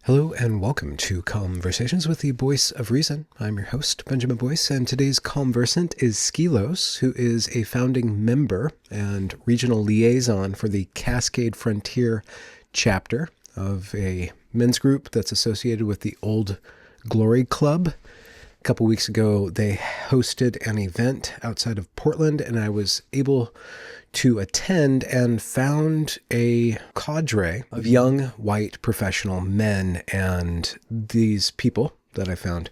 Hello and welcome to Conversations with the Voice of Reason. I'm your host, Benjamin Boyce, and today's conversant is Skilos, who is a founding member and regional liaison for the Cascade Frontier chapter of a men's group that's associated with the Old Glory Club. A couple weeks ago, they hosted an event outside of Portland, and I was able to attend and found a cadre of young white professional men. And these people that I found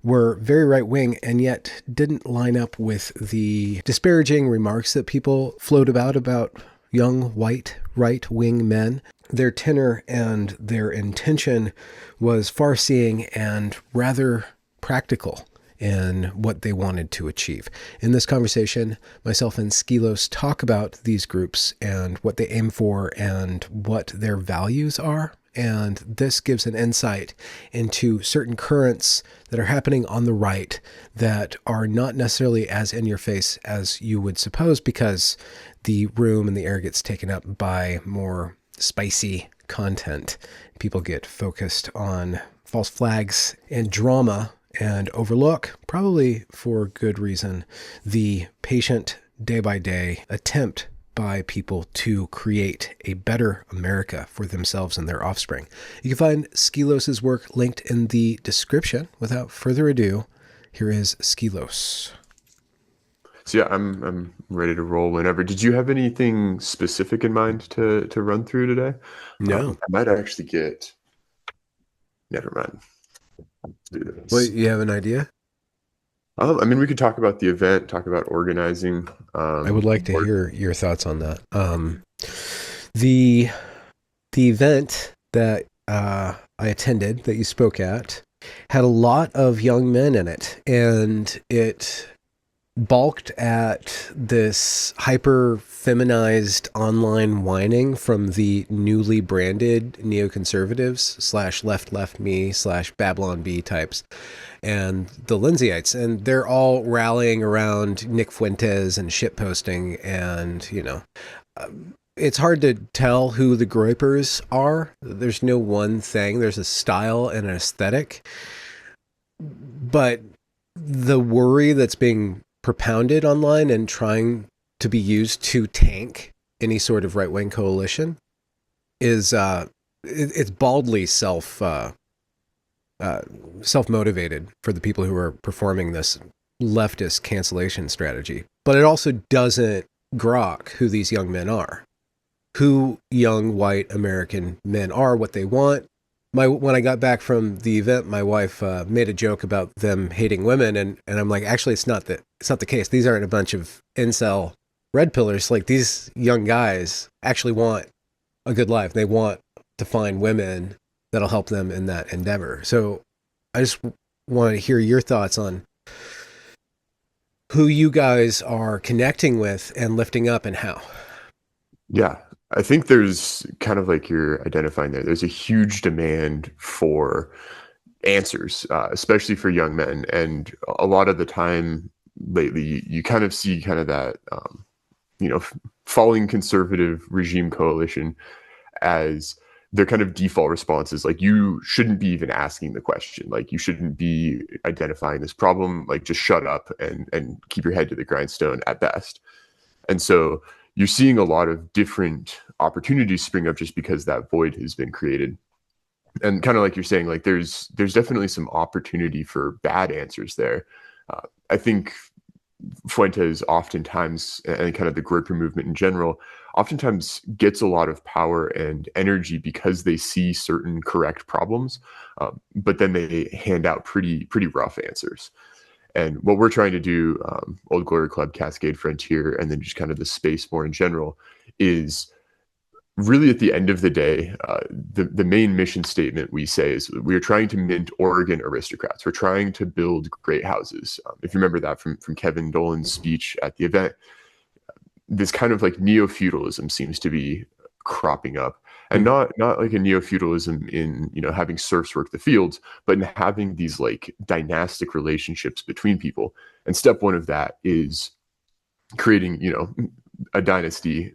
were very right-wing and yet didn't line up with the disparaging remarks that people float about young white right-wing men. Their tenor and their intention was far-seeing and rather practical in what they wanted to achieve. In this conversation, myself and Skilos talk about these groups and what they aim for and what their values are. And this gives an insight into certain currents that are happening on the right that are not necessarily as in your face as you would suppose, because the room and the air gets taken up by more spicy content. People get focused on false flags and drama and overlook, probably for good reason, the patient day-by-day attempt by people to create a better America for themselves and their offspring. You can find Skilos' work linked in the description. Without further ado, here is Skilos. So yeah, I'm ready to roll whenever. Did you have anything specific in mind to run through today? No. I might actually get. Never mind. Let's do this. Wait, you have an idea? I mean, we could talk about the event, talk about organizing. I would like to hear your thoughts on that. The event that I attended, that you spoke at, had a lot of young men in it, and it balked at this hyper-feminized online whining from the newly branded neoconservatives / left me / Babylon Bee types and the Lindsayites. And they're all rallying around Nick Fuentes and shitposting. And, it's hard to tell who the groypers are. There's no one thing. There's a style and an aesthetic. But the worry that's being propounded online and trying to be used to tank any sort of right-wing coalition is it's baldly self-motivated for the people who are performing this leftist cancellation strategy. But it also doesn't grok who these young men are, who young white American men are, what they want. When I got back from the event, my wife made a joke about them hating women, and I'm like, actually, it's not the case. These aren't a bunch of incel red pillars. Like, these young guys actually want a good life. They want to find women that'll help them in that endeavor. So I just want to hear your thoughts on who you guys are connecting with and lifting up and how. Yeah, I think there's kind of like you're identifying there. There's a huge demand for answers, especially for young men. And a lot of the time lately, you kind of see kind of that, falling conservative regime coalition as their kind of default responses. Like, you shouldn't be even asking the question. Like, you shouldn't be identifying this problem. Like, just shut up and keep your head to the grindstone at best. And so you're seeing a lot of different opportunities spring up just because that void has been created. And kind of like you're saying, like, there's definitely some opportunity for bad answers there. I think Fuentes oftentimes, and kind of the groyper movement in general, oftentimes gets a lot of power and energy because they see certain correct problems, but then they hand out pretty rough answers. And what we're trying to do, Old Glory Club, Cascade Frontier, and then just kind of the space more in general, is really at the end of the day, the main mission statement we say is we are trying to mint Oregon aristocrats. We're trying to build great houses. If you remember that from Kevin Dolan's speech at the event, this kind of like neo-feudalism seems to be cropping up. And not like a neo-feudalism in, having serfs work the fields, but in having these like dynastic relationships between people. And step one of that is creating, a dynasty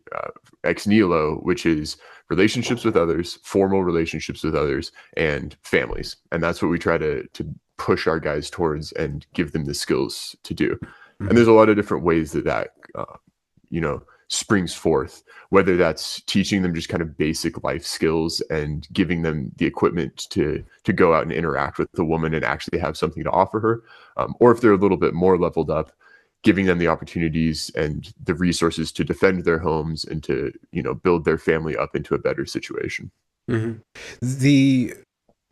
ex nihilo, which is relationships with others, formal relationships with others, and families. And that's what we try to push our guys towards and give them the skills to do. And there's a lot of different ways that you know, springs forth, whether that's teaching them just kind of basic life skills and giving them the equipment to go out and interact with the woman and actually have something to offer her, or if they're a little bit more leveled up, giving them the opportunities and the resources to defend their homes and to, you know, build their family up into a better situation. Mm-hmm.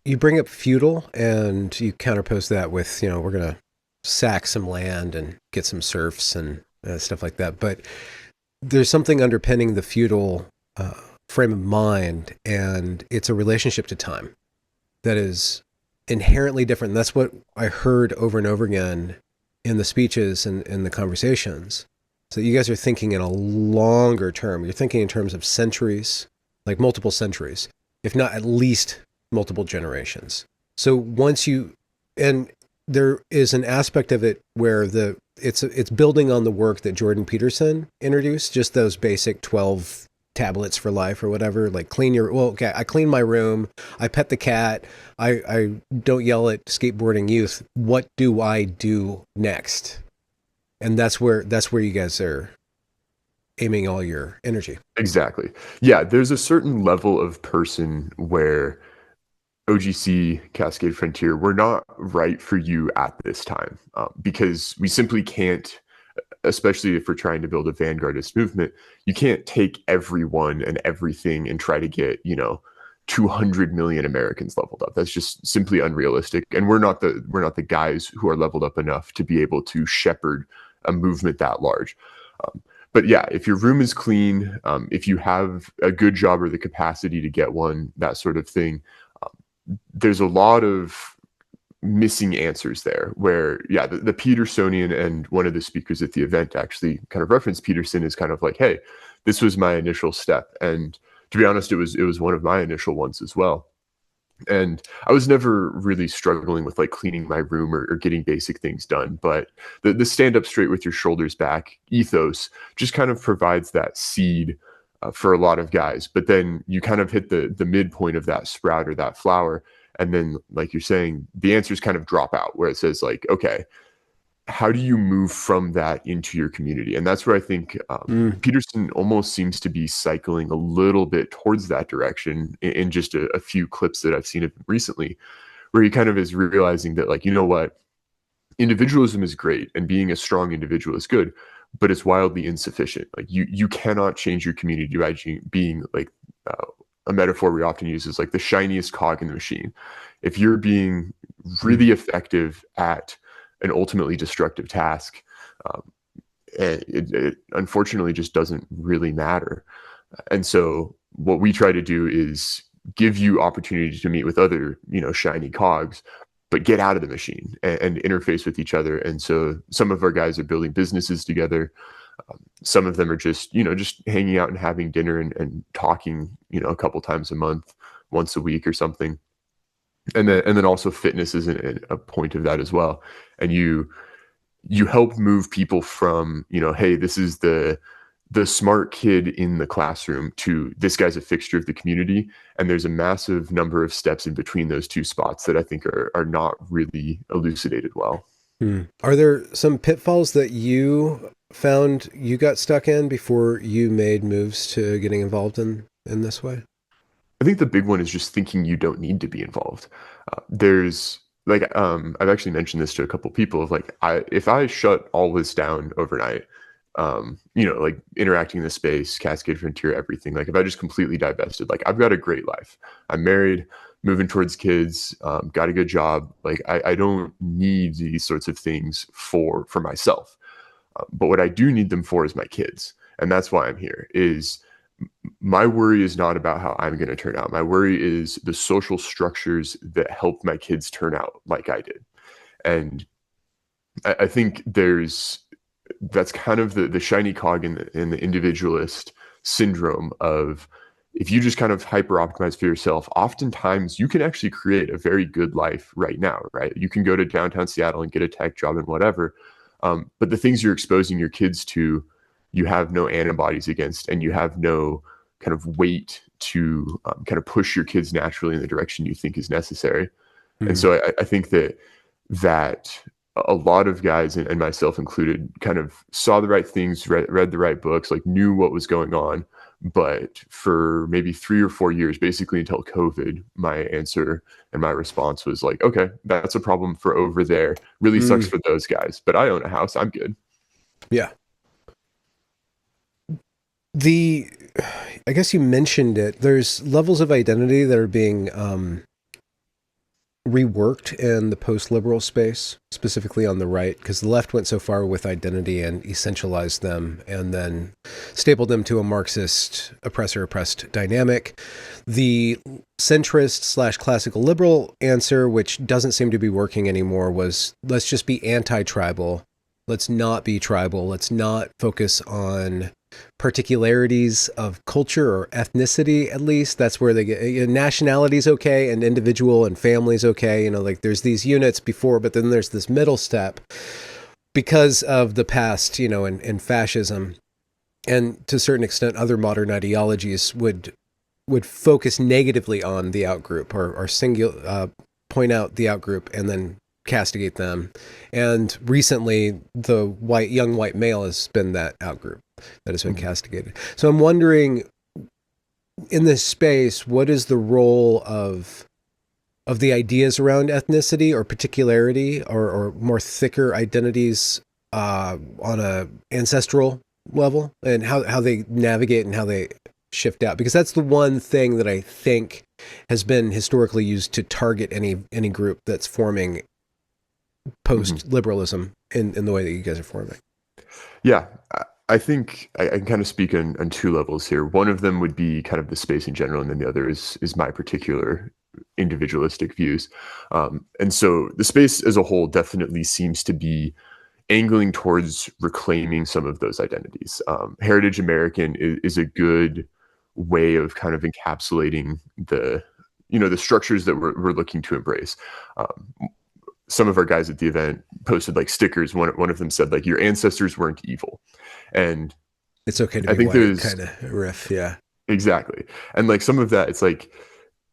You bring up feudal and you counterpose that with, you know, we're going to sack some land and get some serfs and stuff like that. But there's something underpinning the feudal frame of mind, and it's a relationship to time that is inherently different. And that's what I heard over and over again in the speeches and in the conversations. So you guys are thinking in a longer term. You're thinking in terms of centuries, like multiple centuries, if not at least multiple generations. So and there is an aspect of it where it's building on the work that Jordan Peterson introduced, just those basic 12 tablets for life or whatever, like I clean my room, I pet the cat, I don't yell at skateboarding youth. What do I do next? And that's where you guys are aiming all your energy. Exactly. Yeah, there's a certain level of person where OGC, Cascade Frontier, we're not right for you at this time, because we simply can't, especially if we're trying to build a vanguardist movement, you can't take everyone and everything and try to get, you know, 200 million Americans leveled up. That's just simply unrealistic. And we're not the guys who are leveled up enough to be able to shepherd a movement that large. But yeah, if your room is clean, if you have a good job or the capacity to get one, that sort of thing, there's a lot of missing answers there where, yeah, the Petersonian, and one of the speakers at the event actually kind of referenced Peterson as kind of like, hey, this was my initial step. And to be honest, it was one of my initial ones as well. And I was never really struggling with like cleaning my room or getting basic things done. But the stand up straight with your shoulders back ethos just kind of provides that seed for a lot of guys. But then you kind of hit the midpoint of that sprout or that flower. And then, like you're saying, the answers kind of drop out where it says like, okay, how do you move from that into your community? And that's where I think Peterson almost seems to be cycling a little bit towards that direction in just a few clips that I've seen of him recently, where he kind of is realizing that, like, you know what, individualism is great and being a strong individual is good, but it's wildly insufficient. Like you cannot change your community by being like a metaphor we often use is like the shiniest cog in the machine. If you're being really effective at an ultimately destructive task, it unfortunately just doesn't really matter. And so what we try to do is give you opportunity to meet with other, you know, shiny cogs, but get out of the machine and interface with each other. And so some of our guys are building businesses together. Some of them are just, you know, just hanging out and having dinner and talking, you know, a couple times a month, once a week or something. And then also fitness is a point of that as well. And you help move people from, you know, hey, this is the smart kid in the classroom to this guy's a fixture of the community. And there's a massive number of steps in between those two spots that I think are not really elucidated well. Are there some pitfalls that you found you got stuck in before you made moves to getting involved in this way? I think the big one is just thinking you don't need to be involved. There's like, I've actually mentioned this to a couple people of like, if I shut all this down overnight, you know, like interacting in the space, Cascade Frontier, everything, like if I just completely divested, like I've got a great life. I'm married, moving towards kids, got a good job. Like I don't need these sorts of things for myself. But what I do need them for is my kids. And that's why I'm here. Is my worry is not about how I'm going to turn out. My worry is the social structures that help my kids turn out like I did. And I think that's kind of the shiny cog in the individualist syndrome of, if you just kind of hyper optimize for yourself, oftentimes you can actually create a very good life right now, right? You can go to downtown Seattle and get a tech job and whatever. But the things you're exposing your kids to, you have no antibodies against, and you have no kind of weight to kind of push your kids naturally in the direction you think is necessary. And so I think that a lot of guys, and myself included, kind of saw the right things, read the right books, like knew what was going on. But for maybe 3 or 4 years, basically until COVID, my answer and my response was like, okay, that's a problem for over there. Really sucks for those guys, but I own a house. I'm good. Yeah. I guess you mentioned it. There's levels of identity that are being reworked in the post-liberal space, specifically on the right, because the left went so far with identity and essentialized them and then stapled them to a Marxist oppressor-oppressed dynamic. The centrist / classical liberal answer, which doesn't seem to be working anymore, was let's just be anti-tribal. Let's not be tribal. Let's not focus on particularities of culture or ethnicity. At least that's where they get, nationality is okay and individual and family is okay. Like there's these units before, but then there's this middle step because of the past, and fascism, and to a certain extent other modern ideologies would focus negatively on the outgroup or singular point out the outgroup and then castigate them. And recently the young white male has been that outgroup that has been castigated. So I'm wondering, in this space, what is the role of the ideas around ethnicity or particularity or more thicker identities on a ancestral level, and how they navigate and how they shift out? Because that's the one thing that I think has been historically used to target any group that's forming post-liberalism in the way that you guys are forming. Yeah, I think I can kind of speak on two levels here. One of them would be kind of the space in general, and then the other is my particular individualistic views. And so the space as a whole definitely seems to be angling towards reclaiming some of those identities. Heritage American is a good way of kind of encapsulating the structures that we're looking to embrace. Some of our guys at the event posted like stickers. One of them said like, your ancestors weren't evil. And it's okay to be I think white kind of riff. Yeah, exactly. And like some of that, it's like,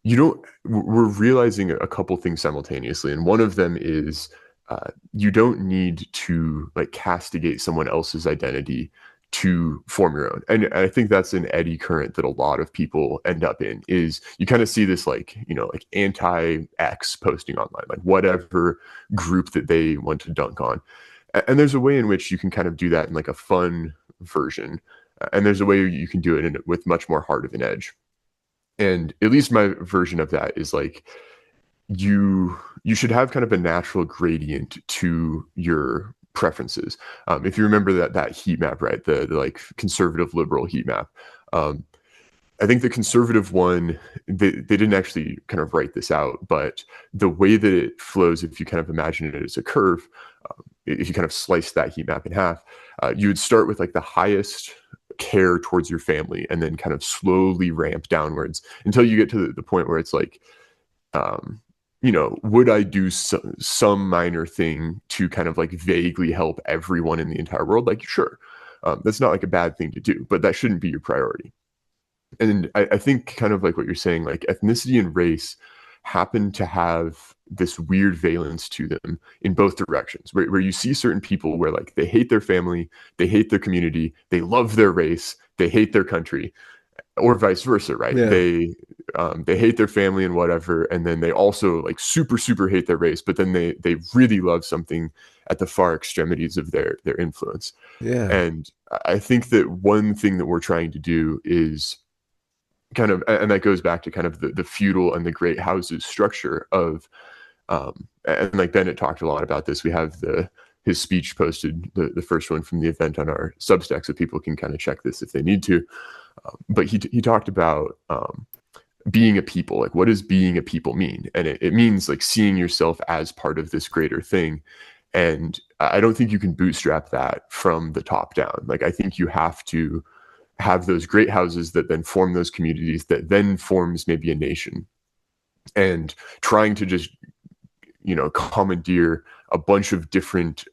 we're realizing a couple things simultaneously. And one of them is you don't need to like castigate someone else's identity to form your own. And I think that's an eddy current that a lot of people end up in, is you kind of see this like anti-X posting online, like whatever group that they want to dunk on. And there's a way in which you can kind of do that in like a fun version. And there's a way you can do it with much more heart of an edge. And at least my version of that is like, you should have kind of a natural gradient to your preferences. If you remember that heat map, right? The like conservative liberal heat map. I think the conservative one, they didn't actually kind of write this out, but the way that it flows, if you kind of imagine it as a curve, if you kind of slice that heat map in half, you would start with like the highest care towards your family and then kind of slowly ramp downwards until you get to the point where it's like, would I do some minor thing to kind of like vaguely help everyone in the entire world? Like, sure, that's not like a bad thing to do, but that shouldn't be your priority. And I think kind of like what you're saying, like ethnicity and race happen to have this weird valence to them in both directions, where you see certain people where like they hate their family, they hate their community, they love their race, they hate their country, or vice versa, right? Yeah. They hate their family and whatever, and then they also like super hate their race, but then they really love something at the far extremities of their influence. Yeah. And I think that one thing that we're trying to do is kind of, and that goes back to kind of the feudal and the great houses structure of, and like Bennett talked a lot about this. We have his speech posted, the first one from the event, on our Substack, so people can kind of check this if they need to. But he talked about being a people. Like, what does being a people mean? And it means like seeing yourself as part of this greater thing. And I don't think you can bootstrap that from the top down. Like, I think you have to have those great houses that then form those communities that then forms maybe a nation. And trying to just commandeer a bunch of different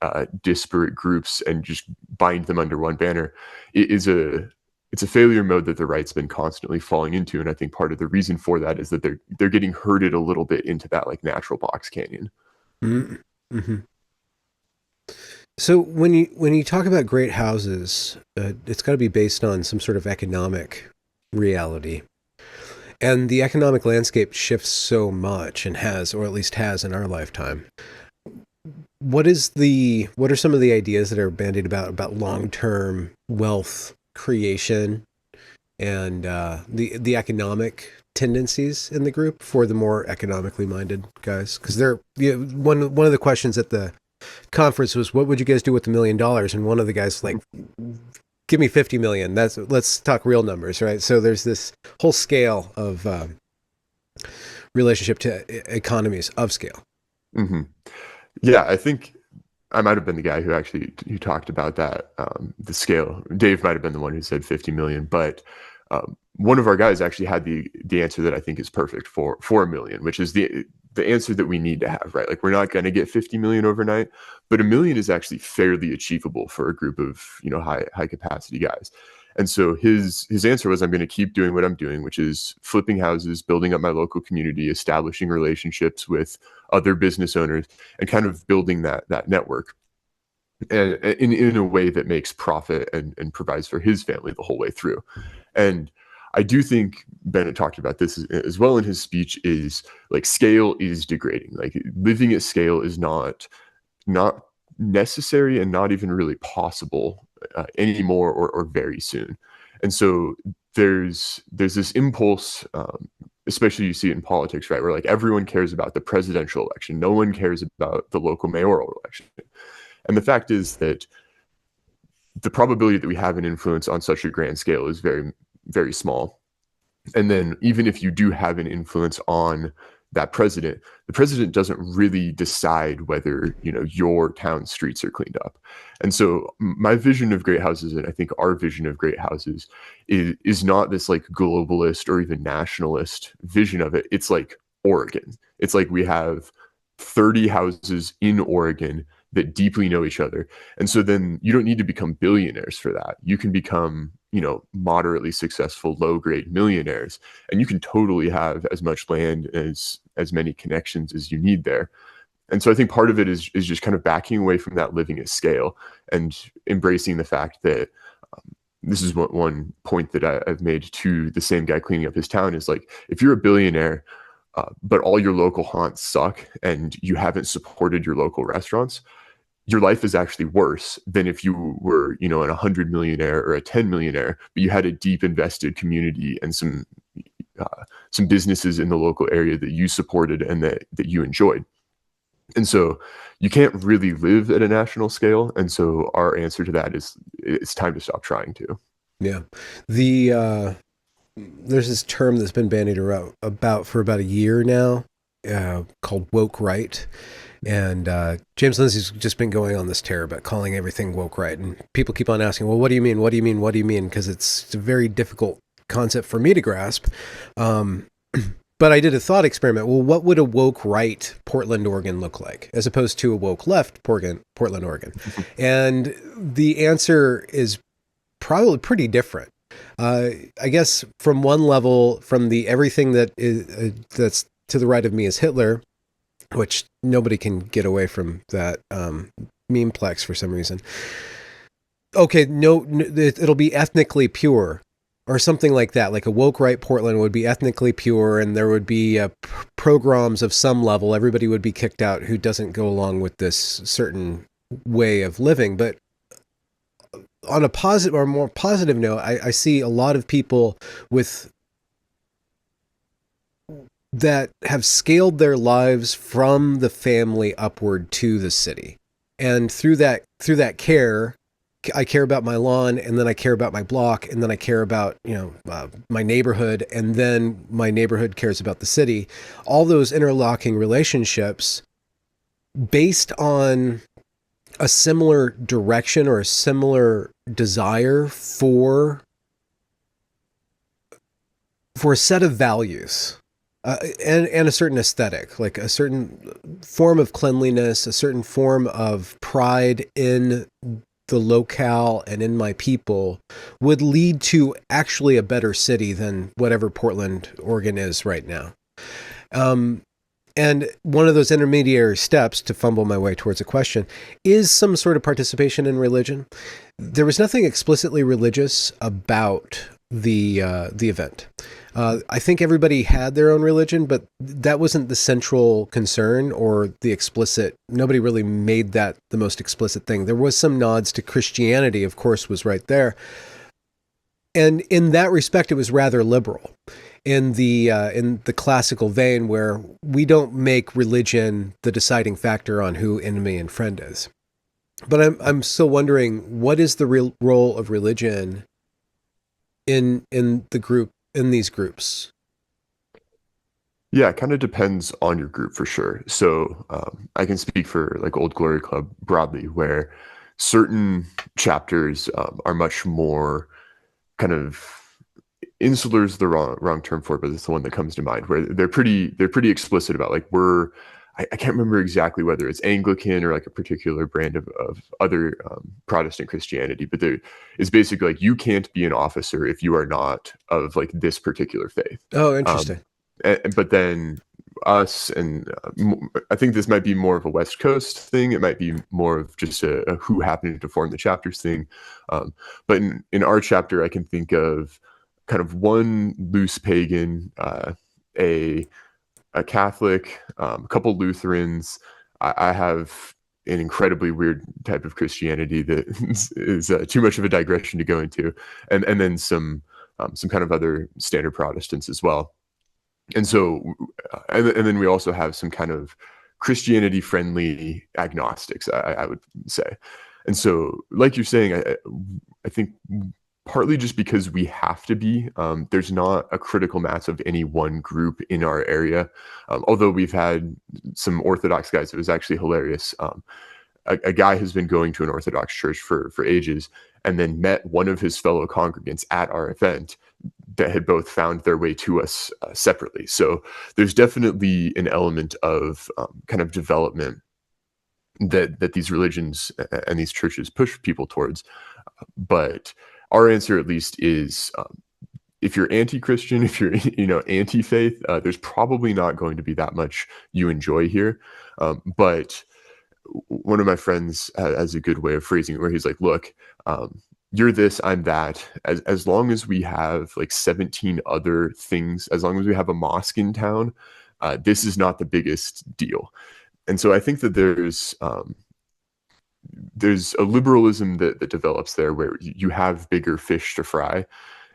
disparate groups and just bind them under one banner, it's a failure mode that the right's been constantly falling into. And I think part of the reason for that is that they're getting herded a little bit into that like natural box canyon. Mm-hmm. So when you talk about great houses, it's got to be based on some sort of economic reality. And the economic landscape shifts so much, and has, or at least has in our lifetime. What are some of the ideas that are bandied about long-term wealth creation and the economic tendencies in the group for the more economically minded guys? Because one of the questions at the conference was, what would you guys do with $1 million? And one of the guys like, give me 50 million. Let's talk real numbers, right? So there's this whole scale of relationship to economies of scale. Mm-hmm. Yeah, I think I might have been the guy who talked about that, the scale. Dave might have been the one who said 50 million, but one of our guys actually had the answer that I think is perfect for $1 million, which is the answer that we need to have, right? Like, we're not going to get 50 million overnight, but $1 million is actually fairly achievable for a group of high capacity guys. And so his answer was, I'm going to keep doing what I'm doing, which is flipping houses, building up my local community, establishing relationships with other business owners, and kind of building that network, and in a way that makes profit and provides for his family the whole way through. And I do think Bennett talked about this as well in his speech, is like, scale is degrading. Like, living at scale is not necessary and not even really possible anymore or very soon. And so there's this impulse, especially you see it in politics, right, where like everyone cares about the presidential election, no one cares about the local mayoral election. And the fact is that the probability that we have an influence on such a grand scale is very, very small. And then even if you do have an influence on that president, the president doesn't really decide whether your town streets are cleaned up. And so my vision of great houses, and I think our vision of great houses, is not this like globalist or even nationalist vision of it. It's like Oregon. It's like we have 30 houses in Oregon that deeply know each other. And so then you don't need to become billionaires for that. You can become, moderately successful, low-grade millionaires, and you can totally have as much land, as many connections as you need there. And so I think part of it is just kind of backing away from that living at scale and embracing the fact that this is one point that I've made to the same guy cleaning up his town, is like, if you're a billionaire, but all your local haunts suck and you haven't supported your local restaurants, your life is actually worse than if you were, an 100 millionaire or a 10 millionaire, but you had a deep invested community and some businesses in the local area that you supported and that you enjoyed. And so you can't really live at a national scale. And so our answer to that is, it's time to stop trying to. Yeah. There's this term that's been bandied around for about a year now, called woke right. And James Lindsay's just been going on this tear about calling everything woke right. And people keep on asking, well, what do you mean? What do you mean? What do you mean? Because it's a very difficult concept for me to grasp. But I did a thought experiment. Well, what would a woke right Portland, Oregon look like, as opposed to a woke left Portland, Oregon? And the answer is probably pretty different. I guess from one level, from the everything that is that's to the right of me is Hitler, which nobody can get away from that memeplex for some reason. Okay, no, it'll be ethnically pure or something like that. Like a woke right Portland would be ethnically pure, and there would be pogroms of some level. Everybody would be kicked out who doesn't go along with this certain way of living. But on a positive or more positive note, I see a lot of people that have scaled their lives from the family upward to the city. And through that care, I care about my lawn, and then I care about my block, and then I care about, my neighborhood, and then my neighborhood cares about the city. All those interlocking relationships based on a similar direction or a similar desire for a set of values. and a certain aesthetic, like a certain form of cleanliness, a certain form of pride in the locale and in my people would lead to actually a better city than whatever Portland, Oregon is right now. Um, and one of those intermediary steps, to fumble my way towards a question, is some sort of participation in religion. There was nothing explicitly religious about the event. I think everybody had their own religion, but that wasn't the central concern or the explicit. Nobody really made that the most explicit thing. There was some nods to Christianity, of course, was right there, and in that respect, it was rather liberal. In the classical vein, where we don't make religion the deciding factor on who enemy and friend is. But I'm still wondering, what is the real role of religion in these groups? Yeah, it kind of depends on your group for sure. So I can speak for like Old Glory Club broadly, where certain chapters are much more kind of insular is the wrong term for it, but it's the one that comes to mind, where they're pretty explicit about like I can't remember exactly whether it's Anglican or like a particular brand of other Protestant Christianity, but there is basically like you can't be an officer if you are not of like this particular faith. Oh, Um, interesting. but then us and I think this might be more of a West Coast thing. It might be more of just a who happened to form the chapters thing. But in our chapter, I can think of kind of one loose pagan, a Catholic, a couple Lutherans. I have an incredibly weird type of Christianity that is too much of a digression to go into, and then some kind of other standard Protestants as well. And so, and then we also have some kind of Christianity friendly agnostics, I would say. And so, like you're saying, I think partly just because we have to be, there's not a critical mass of any one group in our area. Although we've had some Orthodox guys, it was actually hilarious. A guy has been going to an Orthodox church for ages, and then met one of his fellow congregants at our event that had both found their way to us separately. So there's definitely an element of kind of development that these religions and these churches push people towards. But our answer, at least, is if you're anti-Christian, if you're anti-faith, there's probably not going to be that much you enjoy here. But one of my friends has a good way of phrasing it, where he's like, "Look, you're this, I'm that. As long as we have like 17 other things, as long as we have a mosque in town, this is not the biggest deal." And so I think that there's a liberalism that develops there, where you have bigger fish to fry.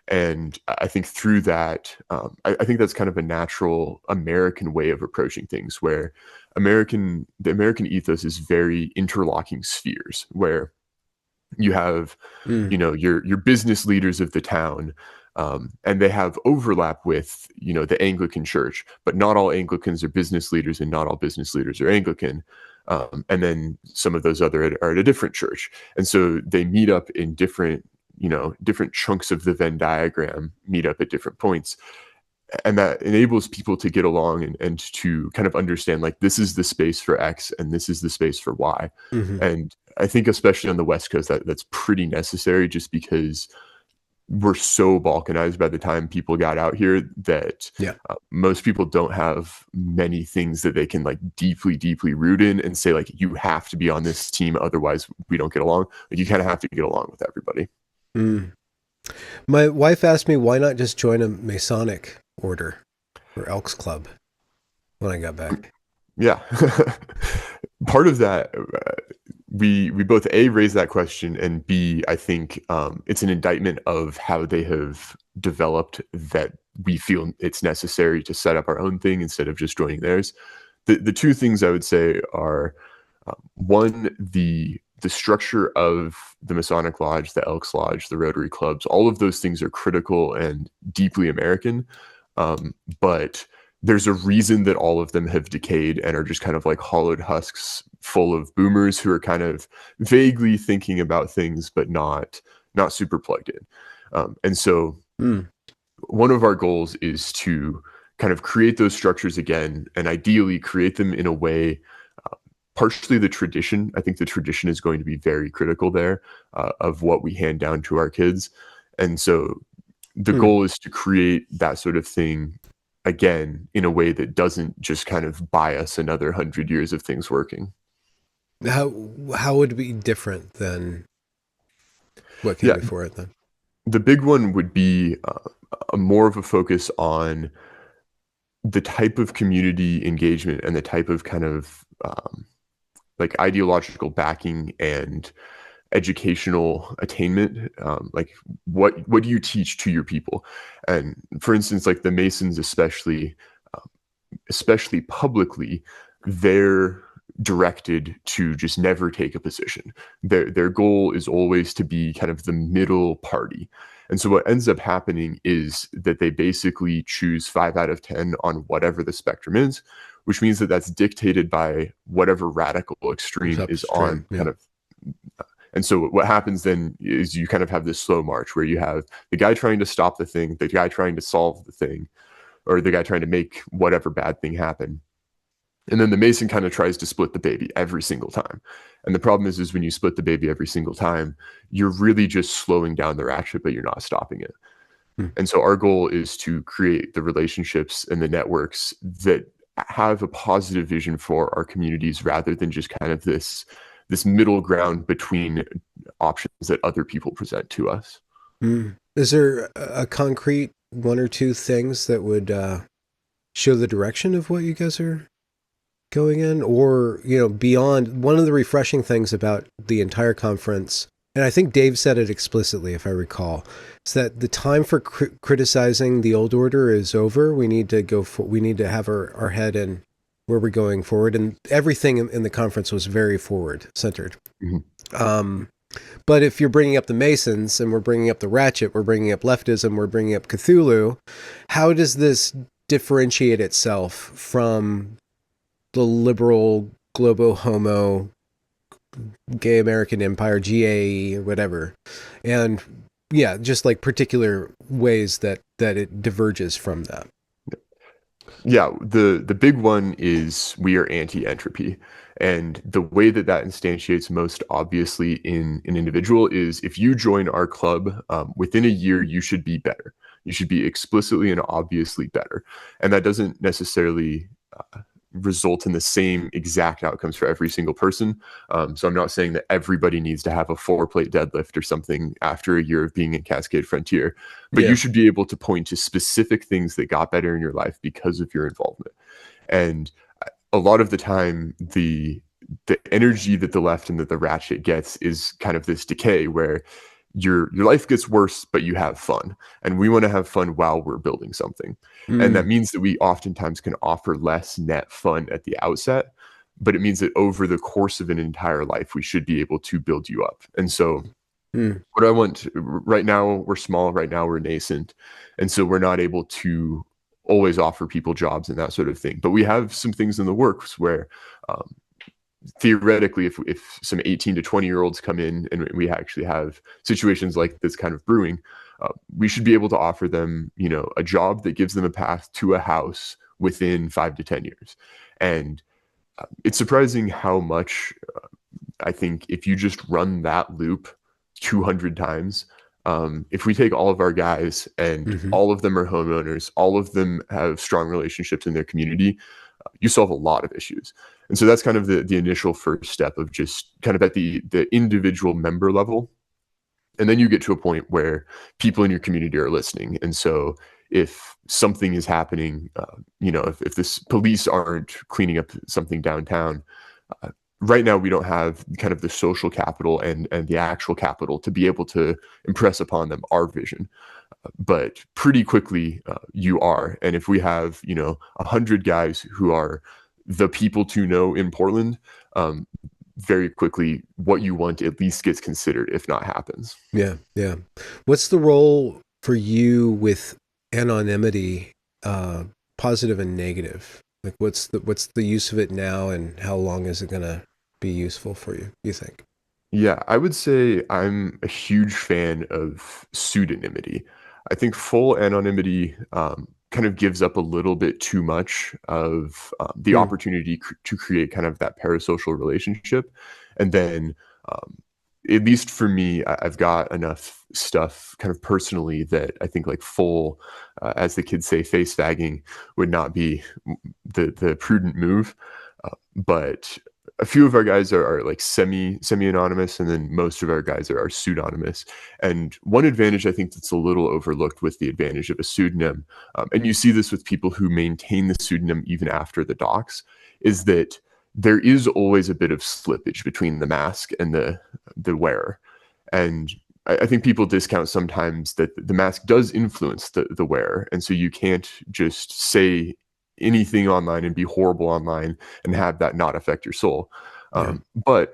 And I think through that, I think that's kind of a natural American way of approaching things, where the American ethos is very interlocking spheres, where you have, Mm. your business leaders of the town, and they have overlap with, the Anglican Church, but not all Anglicans are business leaders, and not all business leaders are Anglican. And then some of those other are at a different church, and so they meet up in different chunks of the Venn diagram, meet up at different points, and that enables people to get along and to kind of understand, like, this is the space for X and this is the space for Y. Mm-hmm. And I think especially on the West Coast, that's pretty necessary, just because we're so balkanized by the time people got out here that Yeah. most people don't have many things that they can like deeply, deeply root in and say, like, you have to be on this team, otherwise we don't get along. Like, you kind of have to get along with everybody. Mm. My wife asked me why not just join a Masonic order or Elks Club when I got back. Yeah. Part of that, we both A, raise that question, and B, I think it's an indictment of how they have developed, that we feel it's necessary to set up our own thing instead of just joining theirs. The two things I would say are, one, the structure of the Masonic Lodge, the Elks Lodge, the Rotary Clubs, all of those things are critical and deeply American. But there's a reason that all of them have decayed and are just kind of like hollowed husks full of boomers who are kind of vaguely thinking about things, but not super plugged in. And so Mm. one of our goals is to kind of create those structures again, and ideally create them in a way, partially the tradition. I think the tradition is going to be very critical there, of what we hand down to our kids. And so the Hmm. goal is to create that sort of thing again in a way that doesn't just kind of buy us another 100 years of things working. How how would it be different than what came Yeah, before it then? the big one would be, a more of a focus on the type of community engagement and the type of kind of, like ideological backing and educational attainment. Like what do you teach to your people? And for instance, like the Masons, especially publicly, they're directed to just never take a position. Their goal is always to be kind of the middle party. And so what ends up happening is that they basically choose 5 out of 10 on whatever the spectrum is, which means that that's dictated by whatever radical Who's extreme is on upstream? Yeah. kind of. And so what happens then is you kind of have this slow march where you have the guy trying to stop the thing, the guy trying to solve the thing, or the guy trying to make whatever bad thing happen. And then the Mason kind of tries to split the baby every single time. And the problem is when you split the baby every single time, you're really just slowing down the ratchet, but you're not stopping it. Hmm. And so our goal is to create the relationships and the networks that have a positive vision for our communities rather than just kind of this middle ground between options that other people present to us. Hmm. Is there a concrete one or two things that would show the direction of what you guys are going in, or beyond? One of the refreshing things about the entire conference, and I think Dave said it explicitly if I recall, is that the time for criticizing the old order is over. We need to we need to have our head in where we're going forward, and everything in the conference was very forward centered. Mm-hmm. But if you're bringing up the Masons and we're bringing up the Ratchet, we're bringing up leftism, we're bringing up Cthulhu, how does this differentiate itself from the liberal globo homo gay American empire, GAE, or whatever? And yeah, just like particular ways that it diverges from that. Yeah, the big one is we are anti-entropy. And the way that that instantiates most obviously in an individual is if you join our club, within a year, you should be better. You should be explicitly and obviously better. And that doesn't necessarily result in the same exact outcomes for every single person. So I'm not saying that everybody needs to have a 4-plate deadlift or something after a year of being in Cascade Frontier, but Yeah. you should be able to point to specific things that got better in your life because of your involvement. And a lot of the time, the energy that the left and that the ratchet gets is kind of this decay where your life gets worse, but you have fun. And we want to have fun while we're building something. And that Mm. means that we oftentimes can offer less net fun at the outset, but it means that over the course of an entire life, we should be able to build you up. And so Mm. what I want right now, we're small, right now we're nascent. And so we're not able to always offer people jobs and that sort of thing. But we have some things in the works where, theoretically, if some 18 to 20-year-olds come in and we actually have situations like this kind of brewing, we should be able to offer them, a job that gives them a path to a house within 5 to 10 years. And it's surprising how much, I think if you just run that loop 200 times, if we take all of our guys and Hmm. all of them are homeowners, all of them have strong relationships in their community, you solve a lot of issues. And so that's kind of the initial first step of just kind of at the individual member level. And then you get to a point where people in your community are listening. And so if something is happening, if this police aren't cleaning up something downtown, uh, right now we don't have kind of the social capital and the actual capital to be able to impress upon them our vision. But pretty quickly, you are. And if we have 100 guys who are the people to know in Portland, very quickly what you want at least gets considered, if not happens. Yeah, yeah. What's the role for you with anonymity, positive and negative? Like, what's the use of it now, and how long is it gonna be useful for you? You think? Yeah, I would say I'm a huge fan of pseudonymity. I think full anonymity kind of gives up a little bit too much of the Hmm. opportunity to create kind of that parasocial relationship. And then, at least for me, I've got enough stuff kind of personally that I think like full, as the kids say, face fagging would not be the prudent move. But a few of our guys are like semi anonymous, and then most of our guys are pseudonymous. And one advantage I think that's a little overlooked with the advantage of a pseudonym, and you see this with people who maintain the pseudonym even after the docs, is that there is always a bit of slippage between the mask and the wearer. And I think people discount sometimes that the mask does influence the wearer, and so you can't just say anything online and be horrible online and have that not affect your soul. Yeah. But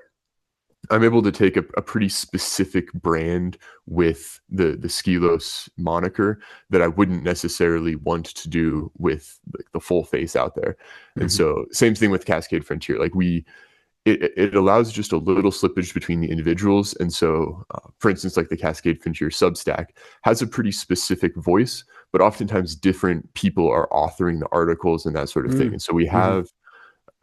I'm able to take a pretty specific brand with the Skilos moniker that I wouldn't necessarily want to do with like the full face out there. And Hmm. so same thing with Cascade Frontier. Like it allows just a little slippage between the individuals. And so, for instance, like the Cascade Frontier Substack has a pretty specific voice, but oftentimes different people are authoring the articles and that sort of thing. Hmm. And so we Hmm. have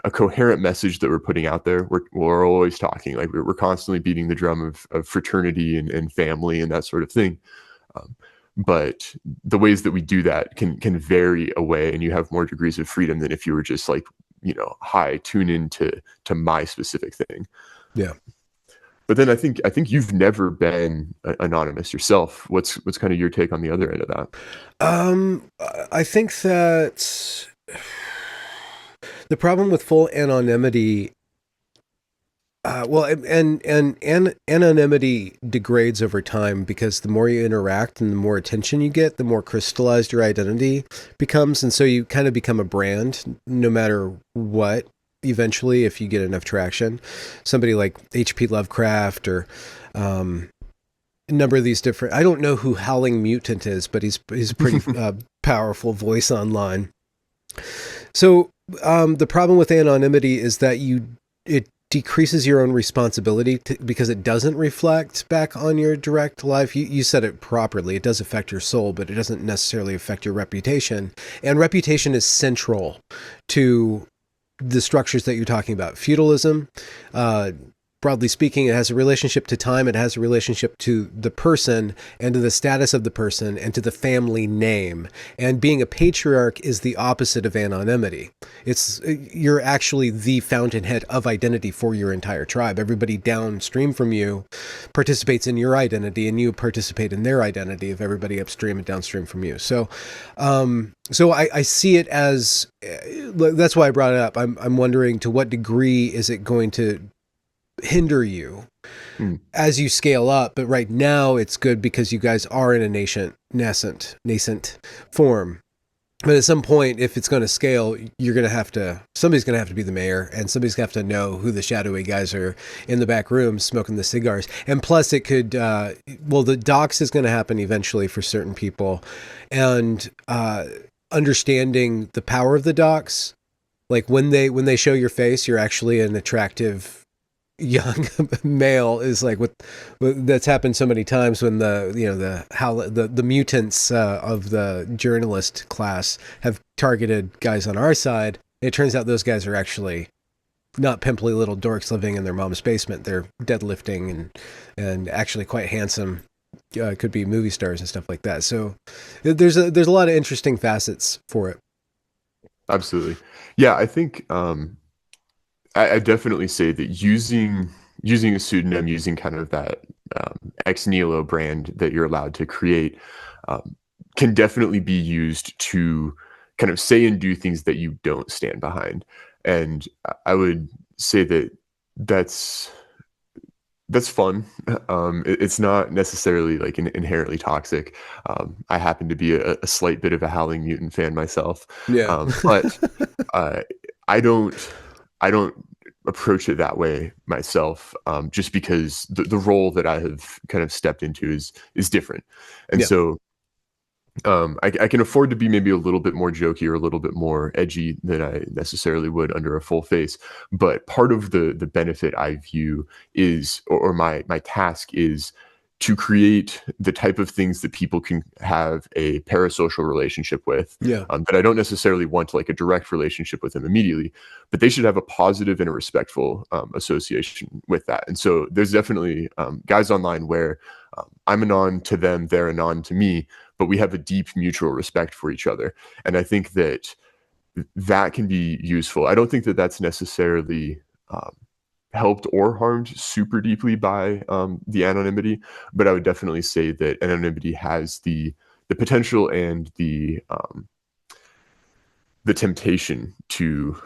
a coherent message that we're putting out there. We're always talking, like we're constantly beating the drum of fraternity and family and that sort of thing. Um, but the ways that we do that can vary away, and you have more degrees of freedom than if you were just like, hi, tune in to my specific thing. Yeah. But then I think you've never been anonymous yourself. What's kind of your take on the other end of that? I think that the problem with full anonymity, well, and anonymity degrades over time because the more you interact and the more attention you get, the more crystallized your identity becomes, and so you kind of become a brand, no matter what. Eventually, if you get enough traction, somebody like H.P. Lovecraft or a number of these different. I don't know who Howling Mutant is, but he's a pretty powerful voice online. So the problem with anonymity is that it decreases your own responsibility because it doesn't reflect back on your direct life. You said it properly. It does affect your soul, but it doesn't necessarily affect your reputation. And reputation is central to the structures that you're talking about. Feudalism, broadly speaking, it has a relationship to time, it has a relationship to the person and to the status of the person and to the family name. And being a patriarch is the opposite of anonymity. You're actually the fountainhead of identity for your entire tribe. Everybody downstream from you participates in your identity, and you participate in their identity of everybody upstream and downstream from you. So I see it as, that's why I brought it up. I'm wondering, to what degree is it going to hinder you Hmm. as you scale up? But right now it's good because you guys are in a nascent form. But at some point, if it's going to scale, somebody's going to have to be the mayor, and somebody's going to have to know who the shadowy guys are in the back room smoking the cigars. And plus it could, the docs is going to happen eventually for certain people, and understanding the power of the docs, like when they show your face, you're actually an attractive young male, is like what that's happened so many times when the mutants of the journalist class have targeted guys on our side. It turns out those guys are actually not pimply little dorks living in their mom's basement. They're deadlifting and actually quite handsome. Could be movie stars and stuff like that. So there's a lot of interesting facets for it. Absolutely. Yeah, I think I definitely say that using a pseudonym, using kind of that ex nihilo brand that you're allowed to create, um, can definitely be used to kind of say and do things that you don't stand behind. And I would say that that's that's fun. It's not necessarily like inherently toxic. I happen to be a slight bit of a Howling Mutant fan myself, Yeah. but uh, I don't I don't approach it that way myself, just because the role that I have kind of stepped into is different, and Yeah. so I can afford to be maybe a little bit more jokey or a little bit more edgy than I necessarily would under a full face. But part of the benefit I view is, or my task is, to create the type of things that people can have a parasocial relationship with, Yeah. that I don't necessarily want like a direct relationship with them immediately, but they should have a positive and a respectful association with that. And so there's definitely guys online where I'm a non to them, they're a non to me, but we have a deep mutual respect for each other. And I think that that can be useful. I don't think that that's necessarily helped or harmed super deeply by the anonymity, but I would definitely say that anonymity has the potential and the temptation to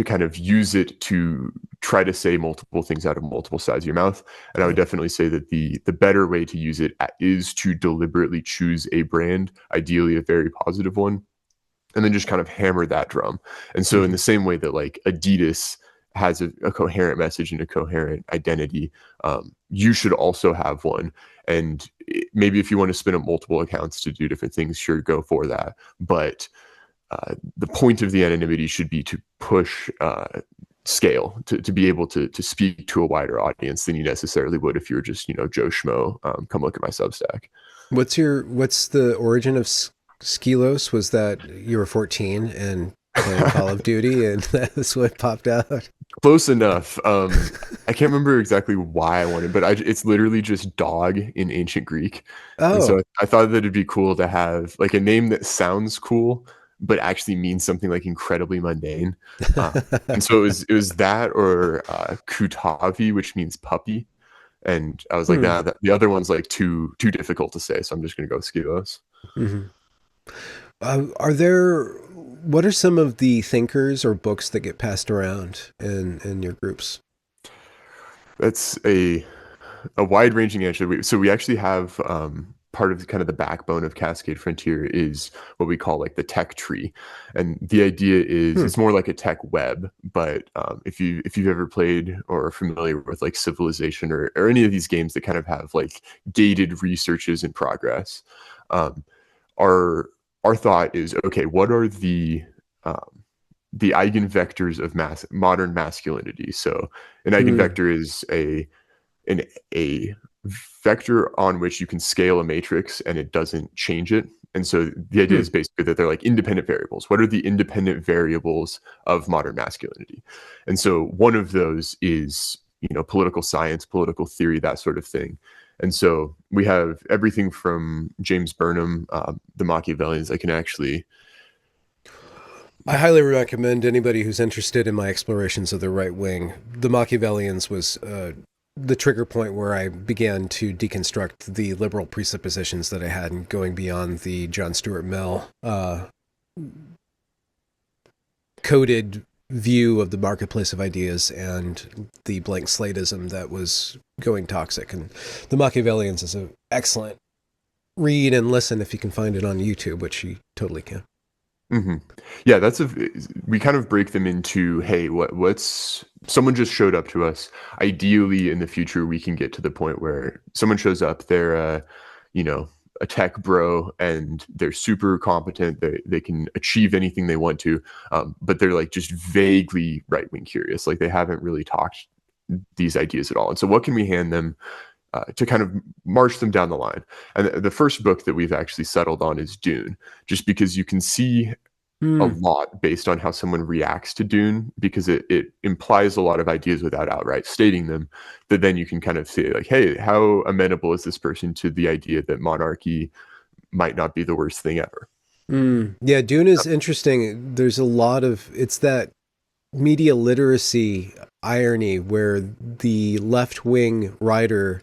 kind of use it to try to say multiple things out of multiple sides of your mouth. And I would definitely say that the better way to use it is to deliberately choose a brand, ideally a very positive one, and then just kind of hammer that drum. And so in the same way that like Adidas has a coherent message and a coherent identity, you should also have one. And maybe if you want to spin up multiple accounts to do different things, sure, go for that. But the point of the anonymity should be to push scale, to be able to speak to a wider audience than you necessarily would if you were just, Joe Schmo, come look at my Substack. What's the origin of Skilos? Was that you were 14 and playing Call of Duty and that's what popped out? Close enough. I can't remember exactly why I wanted, but it's literally just dog in ancient Greek. And Oh. so I thought that it'd be cool to have like a name that sounds cool, but actually means something like incredibly mundane. And so it was that or Kutavi, which means puppy. And I was like, nah, the other one's like too difficult to say, so I'm just gonna go with Skilos. Mm-hmm. What are some of the thinkers or books that get passed around in your groups? That's a wide ranging answer. So we actually have part of kind of the backbone of Cascade Frontier is what we call like the tech tree, and the idea is it's more like a tech web. But if you've ever played or are familiar with like Civilization or any of these games that kind of have like gated researches in progress, our our thought is, okay, what are the eigenvectors of modern masculinity? So an eigenvector is a vector on which you can scale a matrix and it doesn't change it. And so the idea is basically that they're like independent variables. What are the independent variables of modern masculinity? And so one of those is, political science, political theory, that sort of thing. And so we have everything from James Burnham, the Machiavellians. I highly recommend anybody who's interested in my explorations of the right wing. The Machiavellians was the trigger point where I began to deconstruct the liberal presuppositions that I had and going beyond the John Stuart Mill coded view of the marketplace of ideas and the blank slateism that was going toxic. And the Machiavellians is an excellent read and listen if you can find it on YouTube, which you totally can. Mm-hmm. Yeah, we kind of break them into, hey, what's someone just showed up to us. Ideally, in the future, we can get to the point where someone shows up, they're a tech bro, and they're super competent. They can achieve anything they want to, but they're like just vaguely right wing curious. Like they haven't really talked these ideas at all. And so, what can we hand them to kind of march them down the line? And the first book that we've actually settled on is Dune, just because you can see a lot based on how someone reacts to Dune, because it implies a lot of ideas without outright stating them, that then you can kind of say like, hey, how amenable is this person to the idea that monarchy might not be the worst thing ever? Yeah, Dune is interesting. There's a lot of, it's that media literacy irony where the left-wing writer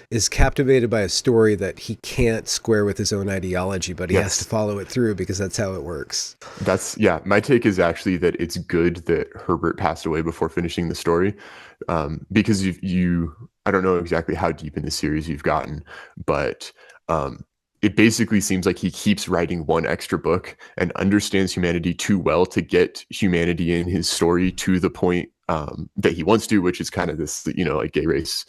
is captivated by a story that he can't square with his own ideology, but he has to follow it through because that's how it works. My take is actually that it's good that Herbert passed away before finishing the story, because I don't know exactly how deep in the series you've gotten, but it basically seems like he keeps writing one extra book and understands humanity too well to get humanity in his story to the point that he wants to, which is kind of this, like gay race,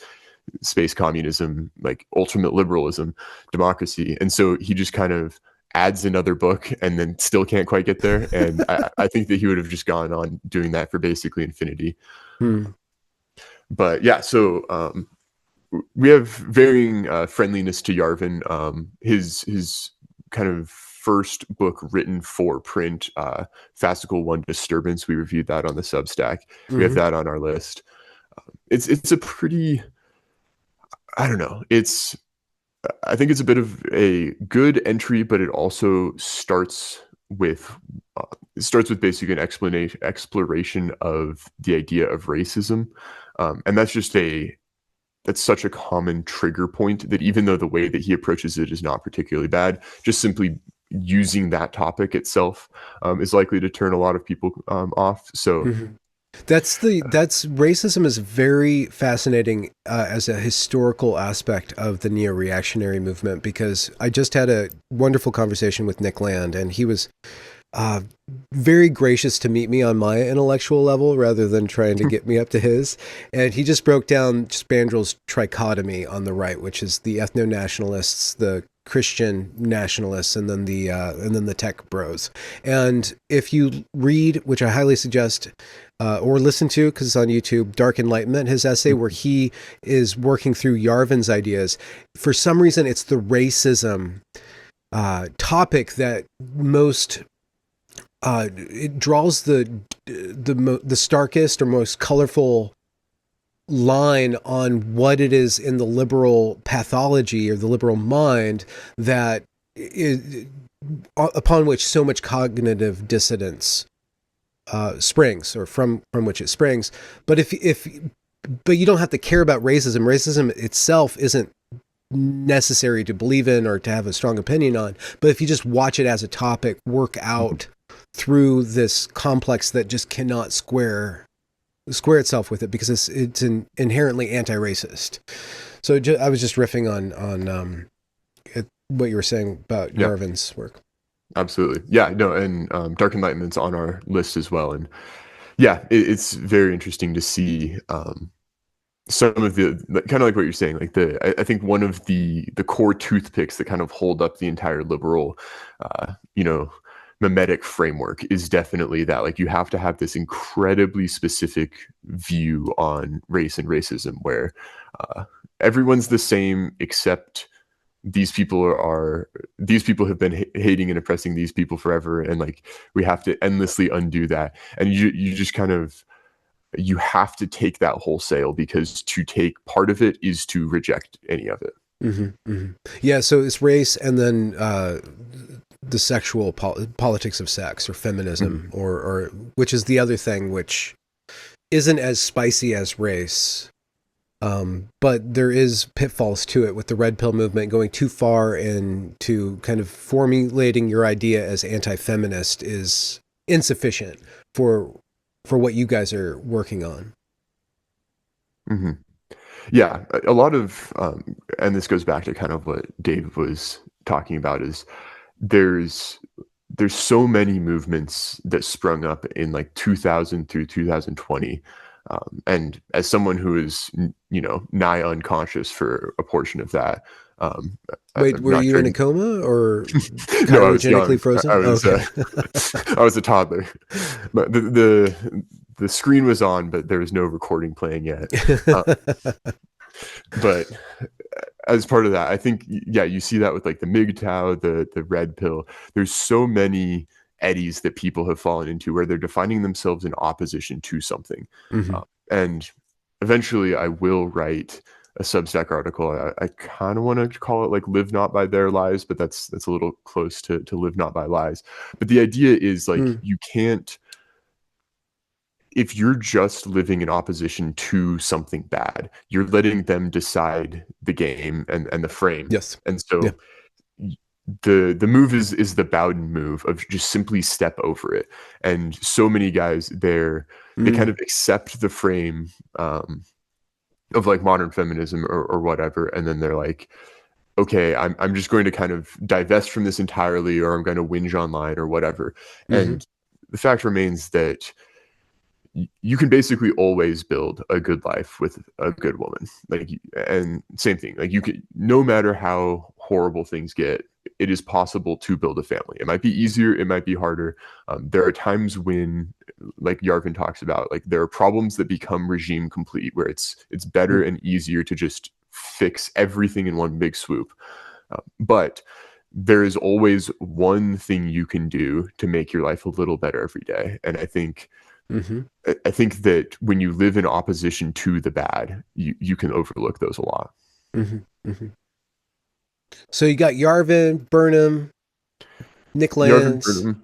space communism, like ultimate liberalism, democracy. And so he just kind of adds another book and then still can't quite get there. And I think that he would have just gone on doing that for basically infinity. But yeah, so we have varying friendliness to Yarvin. His kind of first book written for print, Fascicle One Disturbance. We reviewed that on the Substack. We have Hmm. that on our list. It's a pretty, I don't know. I think it's a bit of a good entry, but it also with starts with basically an exploration of the idea of racism, and that's such a common trigger point that even though the way that he approaches it is not particularly bad, just simply using that topic itself is likely to turn a lot of people off. So, Hmm. That's racism is very fascinating as a historical aspect of the neo-reactionary movement, because I just had a wonderful conversation with Nick Land, and he was uh, very gracious to meet me on my intellectual level rather than trying to get me up to his. And he just broke down Spandrel's trichotomy on the right, which is the ethno-nationalists, the Christian nationalists, and then the tech bros. And if you read, which I highly suggest, or listen to because it's on YouTube, Dark Enlightenment, his essay where he is working through Yarvin's ideas. For some reason, it's the racism topic that most it draws the starkest or most colorful line on what it is in the liberal pathology or the liberal mind that is, upon which so much cognitive dissonance springs, or from which it springs. But but you don't have to care about racism. Racism itself isn't necessary to believe in or to have a strong opinion on. But if you just watch it as a topic, work out through this complex that just cannot square itself with it, because it's inherently anti-racist. So I was just riffing on what you were saying about yeah, Yarvin's work. absolutely. Yeah, no, and Dark Enlightenment's on our list as well. And yeah, it's very interesting to see some of the kind of like what you're saying, like I think one of the core toothpicks that kind of hold up the entire liberal, you know, mimetic framework is definitely that, like, you have to have this incredibly specific view on race and racism where uh, everyone's the same except these people have been hating and oppressing these people forever, and like we have to endlessly undo that. And you just kind of, you have to take that wholesale, because to take part of it is to reject any of it. Mm-hmm, mm-hmm. Yeah, so it's race, and then the sexual politics of sex, or Mhm. feminism, or which is the other thing, which isn't as spicy as race. But there is pitfalls to it with the red pill movement. Going too far into kind of formulating your idea as anti-feminist is insufficient for what you guys are working on. Hmm. Yeah, a lot of, and this goes back to kind of what Dave was talking about, is there's so many movements that sprung up in like 2000 through 2020, and as someone who is, you know, nigh unconscious for a portion of that, Wait, I'm were not you sure. in a coma or No, I was cryogenically young. I frozen? was Okay. I was a toddler, but the screen was on, but there was no recording playing yet. Uh, but as part of that, I think, yeah, you see that with like the MGTOW, the red pill. There's so many eddies that people have fallen into where they're defining themselves in opposition to something. Hmm. And eventually I will write a Substack article. I kind of want to call it like "Live Not by Their Lies," but that's a little close to "Live Not by Lies." But the idea is, like, Mm. you can't, if you're just living in opposition to something bad, you're letting them decide the game and the frame. Yes. And Yeah. so the move is the Bowden move of just simply step over it. And so many guys there, they kind Mm. of accept the frame, of like modern feminism or whatever, and then they're like, okay, I'm just going to kind of divest from this entirely, or I'm going to whinge online or whatever. Hmm. And the fact remains that you can basically always build a good life with a good woman. Like, and same thing, like, you can, no matter how horrible things get, it is possible to build a family. It might be easier, it might be harder. There are times when, like Yarvin talks about, like there are problems that become regime complete, where it's better and easier to just fix everything in one big swoop. But there is always one thing you can do to make your life a little better every day. And Mm-hmm. I think that when you live in opposition to the bad, you can overlook those a lot. Mm-hmm. Mm-hmm. So you got Yarvin, Burnham, Nick Yarvin Lance. Burnham.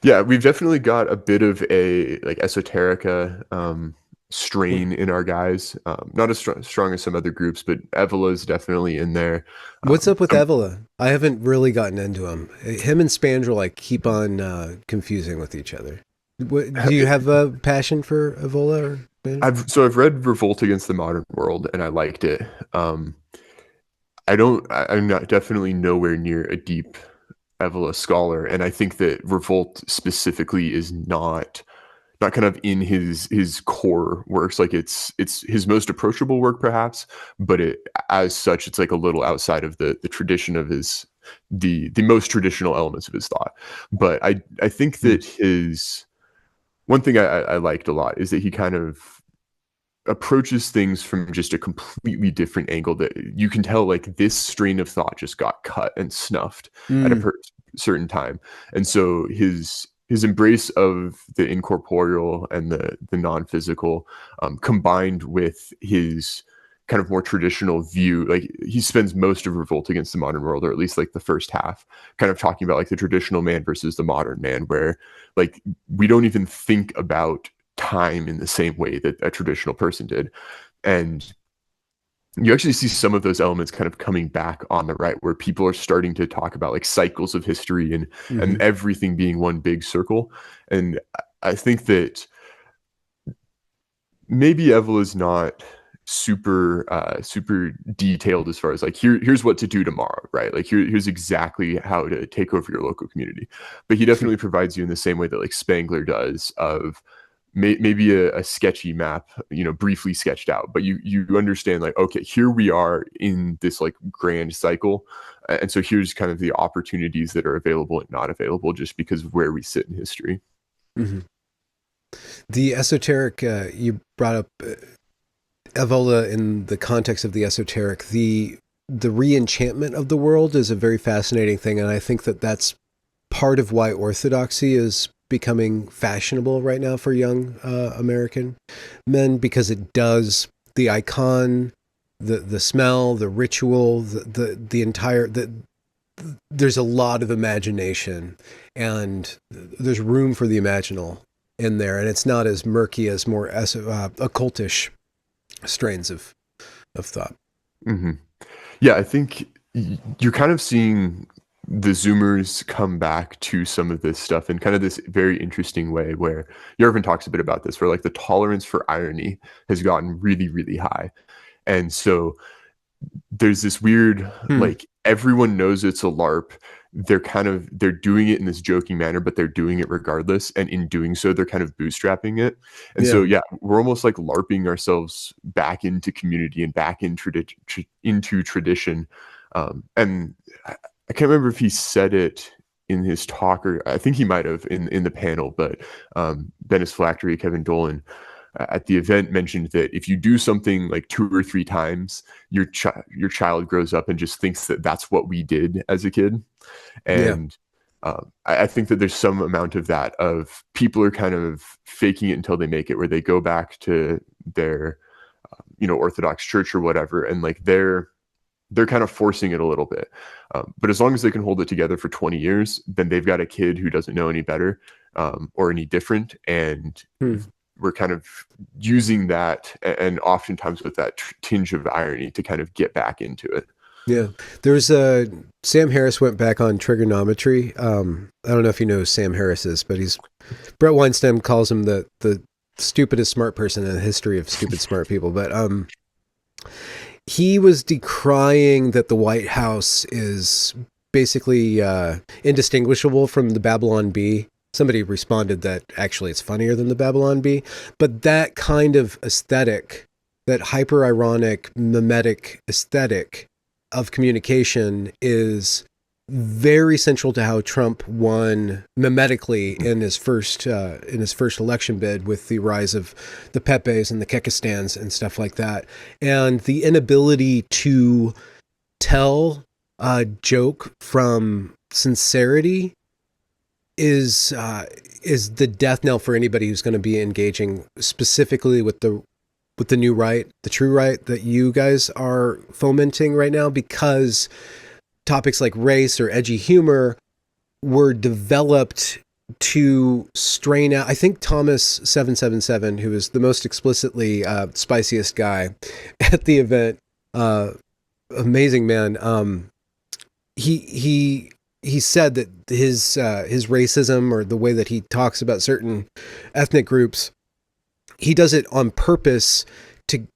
Yeah, we've definitely got a bit of a like esoterica strain in our guys. Not as strong as some other groups, but Evola is definitely in there. What's up with Some Evola? I haven't really gotten into him. Him and Spandrel like keep on confusing with each other. Do you have a passion for Evola or Spandrel? I've read Revolt Against the Modern World and I liked it. I'm not definitely nowhere near a deep Evola scholar, and I think that Revolt specifically is not kind of in his core works. Like it's his most approachable work perhaps, but as such it's like a little outside of the tradition of his the most traditional elements of his thought. But I think Hmm. that his one thing I liked a lot is that he kind of approaches things from just a completely different angle, that you can tell like this strain of thought just got cut and snuffed at a Mm. certain time. And so his embrace of the incorporeal and the non-physical, combined with his kind of more traditional view, like he spends most of Revolt Against the Modern World, or at least like the first half, kind of talking about like the traditional man versus the modern man, where like we don't even think about time in the same way that a traditional person did. And you actually see some of those elements kind of coming back on the right, where people are starting to talk about like cycles of history and Mm-hmm. everything being one big circle. And I think that maybe Evel is not super detailed as far as like here's what to do tomorrow, right? Like here's exactly how to take over your local community. But he definitely provides you in the same way that like Spangler does, of maybe a sketchy map, briefly sketched out, but you understand like, okay, here we are in this like grand cycle, and so here's kind of the opportunities that are available and not available just because of where we sit in history. Mm-hmm. The esoteric you brought up, Evola in the context of the esoteric, the re-enchantment of the world is a very fascinating thing, and I think that that's part of why orthodoxy is becoming fashionable right now for young American men, because it does the icon, the smell, the ritual, the entire there's a lot of imagination, and there's room for the imaginal in there, and it's not as murky as more occultish strains of thought. Mm-hmm. Yeah, I think you're kind of seeing the Zoomers come back to some of this stuff in kind of this very interesting way, where Yervin talks a bit about this, where like the tolerance for irony has gotten really, really high. And so there's this weird, Hmm. like everyone knows it's a LARP. They're doing it in this joking manner, but they're doing it regardless. And in doing so, they're kind of bootstrapping it. And so, Yeah. yeah, we're almost like LARPing ourselves back into community and back into tradition. And I can't remember if he said it in his talk, or I think he might have in the panel, but Dennis Phylactery, Kevin Dolan, at the event mentioned that if you do something like 2 or 3 times, your child grows up and just thinks that that's what we did as a kid. Yeah. And I think that there's some amount of that, of people are kind of faking it until they make it, where they go back to their Orthodox church or whatever, and like they're kind of forcing it a little bit. But as long as they can hold it together for 20 years, then they've got a kid who doesn't know any better, or any different. And Hmm. we're kind of using that, and oftentimes with that tinge of irony, to kind of get back into it. Yeah. There's a Sam Harris went back on trigonometry. I don't know if you know who Sam Harris is, but he's Brett Weinstein calls him the stupidest smart person in the history of stupid smart people. But he was decrying that the White House is basically indistinguishable from the Babylon Bee. Somebody responded that actually it's funnier than the Babylon Bee, but that kind of aesthetic, that hyper ironic, mimetic aesthetic of communication, is very central to how Trump won mimetically in his first election bid, with the rise of the Pepes and the Kekistans and stuff like that, and the inability to tell a joke from sincerity is the death knell for anybody who's going to be engaging specifically with the new right, the true right that you guys are fomenting right now, because topics like race or edgy humor were developed to strain out. I think Thomas 777, who was the most explicitly spiciest guy at the event, amazing man. He said that his racism, or the way that he talks about certain ethnic groups, he does it on purpose to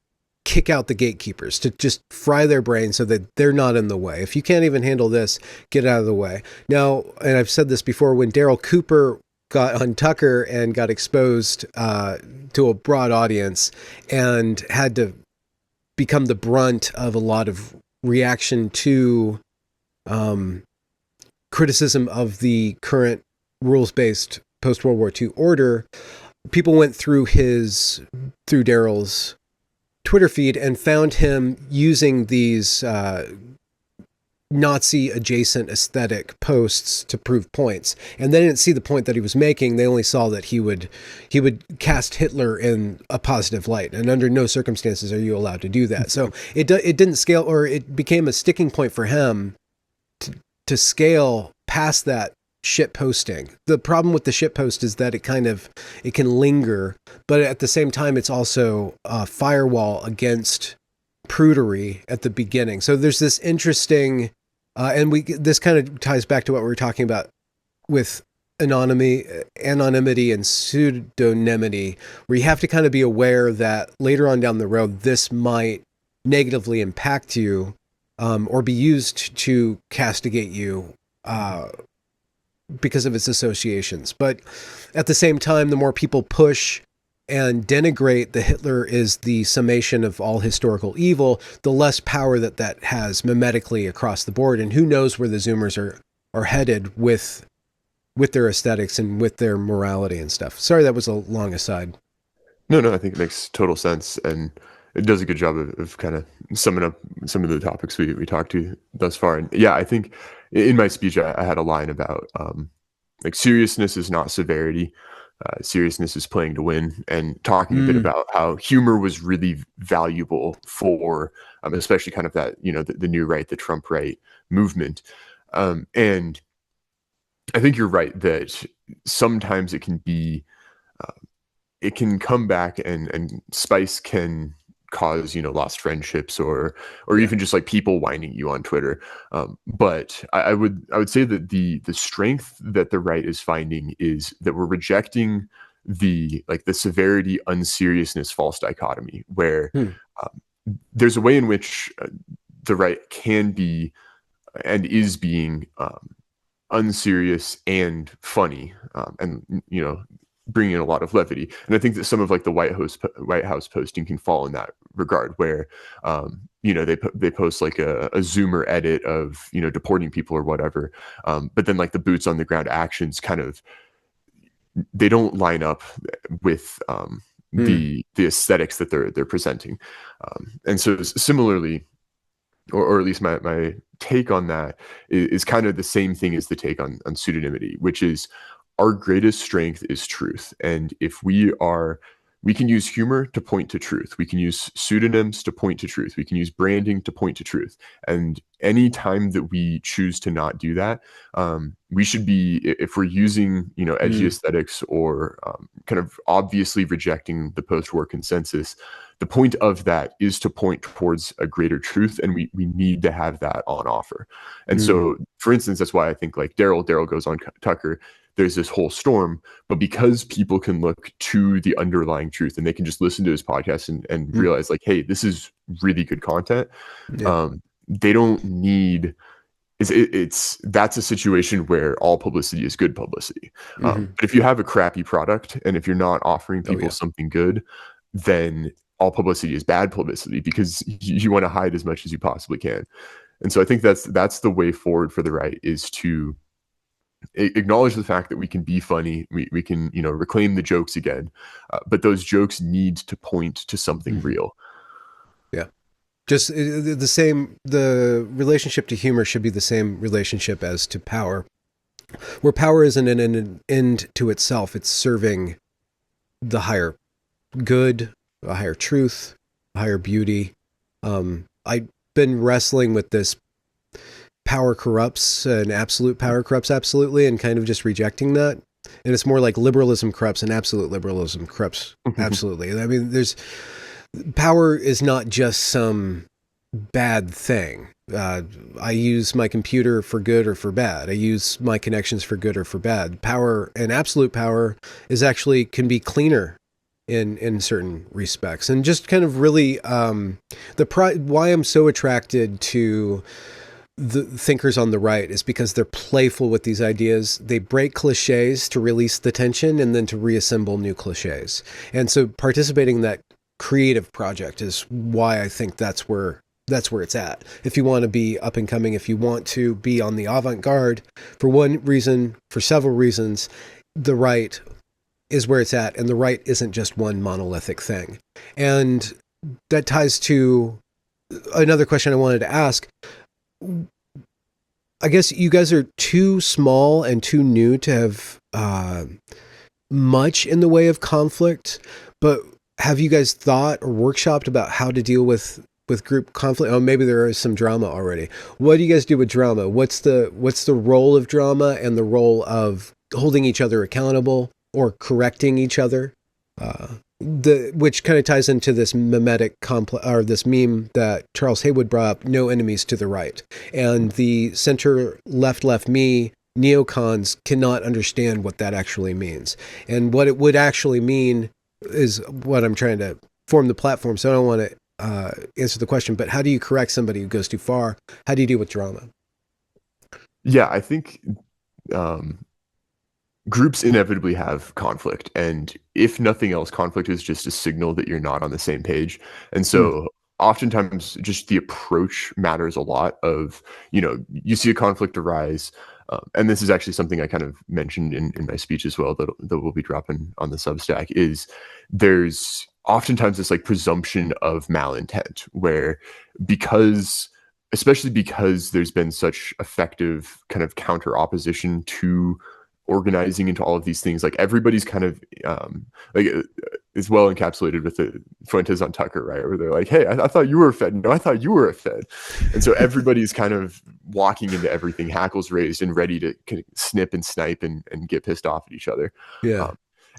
kick out the gatekeepers, to just fry their brain so that they're not in the way. If you can't even handle this, get out of the way. Now, and I've said this before, when Daryl Cooper got on Tucker and got exposed to a broad audience and had to become the brunt of a lot of reaction to criticism of the current rules-based post-World War II order, people went through Daryl's Twitter feed and found him using these Nazi adjacent aesthetic posts to prove points. And they didn't see the point that he was making. They only saw that he would cast Hitler in a positive light. And under no circumstances are you allowed to do that. So it didn't scale, or it became a sticking point for him to scale past that shit posting. The problem with the shit post is that it can linger, but at the same time, it's also a firewall against prudery at the beginning. So there's this interesting, this kind of ties back to what we were talking about with anonymity and pseudonymity, where you have to kind of be aware that later on down the road, this might negatively impact you, or be used to castigate you, because of its associations. But at the same time, the more people push and denigrate the Hitler is the summation of all historical evil, the less power that has mimetically across the board. And who knows where the Zoomers are headed with their aesthetics and with their morality and stuff. Sorry, that was a long aside. No, I think it makes total sense, and it does a good job of kind of summing up some of the topics we talked to thus far. And yeah, I think in my speech, I had a line about like seriousness is not severity. Seriousness is playing to win, and talking a bit about how humor was really valuable for, especially kind of that, the new right, the Trump right movement. And I think you're right that sometimes it can be, it can come back, and spice can cause lost friendships, or even just like people whining you on Twitter. But I would say that the strength that the right is finding is that we're rejecting the severity unseriousness false dichotomy, where there's a way in which the right can be and is being unserious and funny, and bringing in a lot of levity. And I think that some of like the White House posting can fall in that regard, where they post like a Zoomer edit of deporting people or whatever, but then like the boots on the ground actions kind of, they don't line up with the aesthetics that they're presenting. And so similarly, or at least my take on that is kind of the same thing as the take on pseudonymity, which is our greatest strength is truth. And if we can use humor to point to truth. We can use pseudonyms to point to truth. We can use branding to point to truth. And any time that we choose to not do that, we should be, if we're using, edgy aesthetics, or kind of obviously rejecting the post-war consensus, the point of that is to point towards a greater truth, and we need to have that on offer. And so, for instance, that's why I think like Daryl goes on Tucker, there's this whole storm, but because people can look to the underlying truth, and they can just listen to his podcast and realize like, hey, this is really good content. They don't need, that's a situation where all publicity is good publicity. But if you have a crappy product, and if you're not offering people something good, then all publicity is bad publicity, because you want to hide as much as you possibly can. And so I think that's the way forward for the right, is to acknowledge the fact that we can be funny, we can, you know, reclaim the jokes again, but those jokes need to point to something Mm-hmm. real. Yeah. Just the same, the relationship to humor should be the same relationship as to power, where power isn't an end to itself. It's serving the higher good, a higher truth, a higher beauty. I've been wrestling with this power corrupts and absolute power corrupts absolutely, and kind of just rejecting that. And it's more like liberalism corrupts and absolute liberalism corrupts absolutely. I mean, there's power is not just some bad thing. I use my computer for good or for bad. I use my connections for good or for bad. Power and absolute power is actually can be cleaner in certain respects, and just kind of really why I'm so attracted to the thinkers on the right is because they're playful with these ideas. They break cliches to release the tension and then to reassemble new cliches. And so participating in that creative project is why I think that's where it's at. If you want to be up and coming, if you want to be on the avant-garde, for one reason, for several reasons, the right is where it's at, and the right isn't just one monolithic thing. And that ties to another question I wanted to ask. I guess you guys are too small and too new to have much in the way of conflict, but have you guys thought or workshopped about how to deal with group conflict? Oh, maybe there is some drama already. What do you guys do with drama? What's the role of drama and the role of holding each other accountable or correcting each other? Which kind of ties into this mimetic or this meme that Charles Haywood brought up, no enemies to the right. And the center left me neocons cannot understand what that actually means. And what it would actually mean is what I'm trying to form the platform. So I don't want to answer the question, but how do you correct somebody who goes too far? How do you deal with drama? Yeah, I think groups inevitably have conflict, and if nothing else, conflict is just a signal that you're not on the same page. And so oftentimes just the approach matters a lot. Of, you know, you see a conflict arise, and this is actually something I kind of mentioned in my speech as well, that we'll be dropping on the Substack, is there's oftentimes this like presumption of malintent, where because especially because there's been such effective kind of counter opposition to organizing into all of these things, like everybody's kind of like is well encapsulated with the Fuentes on Tucker, right? Where they're like, hey, I thought you were a Fed. No, I thought you were a Fed. And so everybody's kind of walking into everything, hackles raised and ready to kind of snip and snipe and get pissed off at each other. Yeah.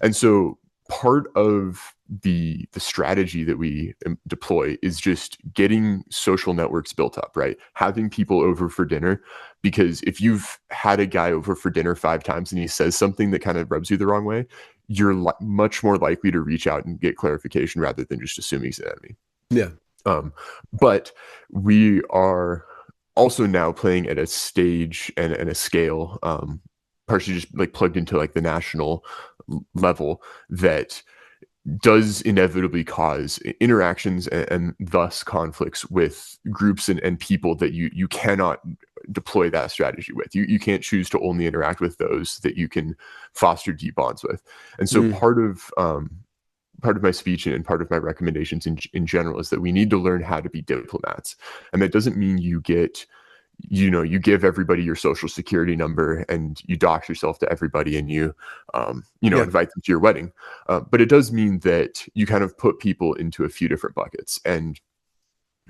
And so part of the strategy that we deploy is just getting social networks built up, right? Having people over for dinner, because if you've had a guy over for dinner 5 times and he says something that kind of rubs you the wrong way, you're much more likely to reach out and get clarification rather than just assuming he's an enemy. Yeah. But we are also now playing at a stage and a scale, partially just like plugged into like the national level, that does inevitably cause interactions and thus conflicts with groups and people that you cannot deploy that strategy with. You can't choose to only interact with those that you can foster deep bonds with. And so part of my speech and part of my recommendations in general is that we need to learn how to be diplomats. And that doesn't mean you get, you know, you give everybody your social security number and you dox yourself to everybody and you invite them to your wedding. But it does mean that you kind of put people into a few different buckets. And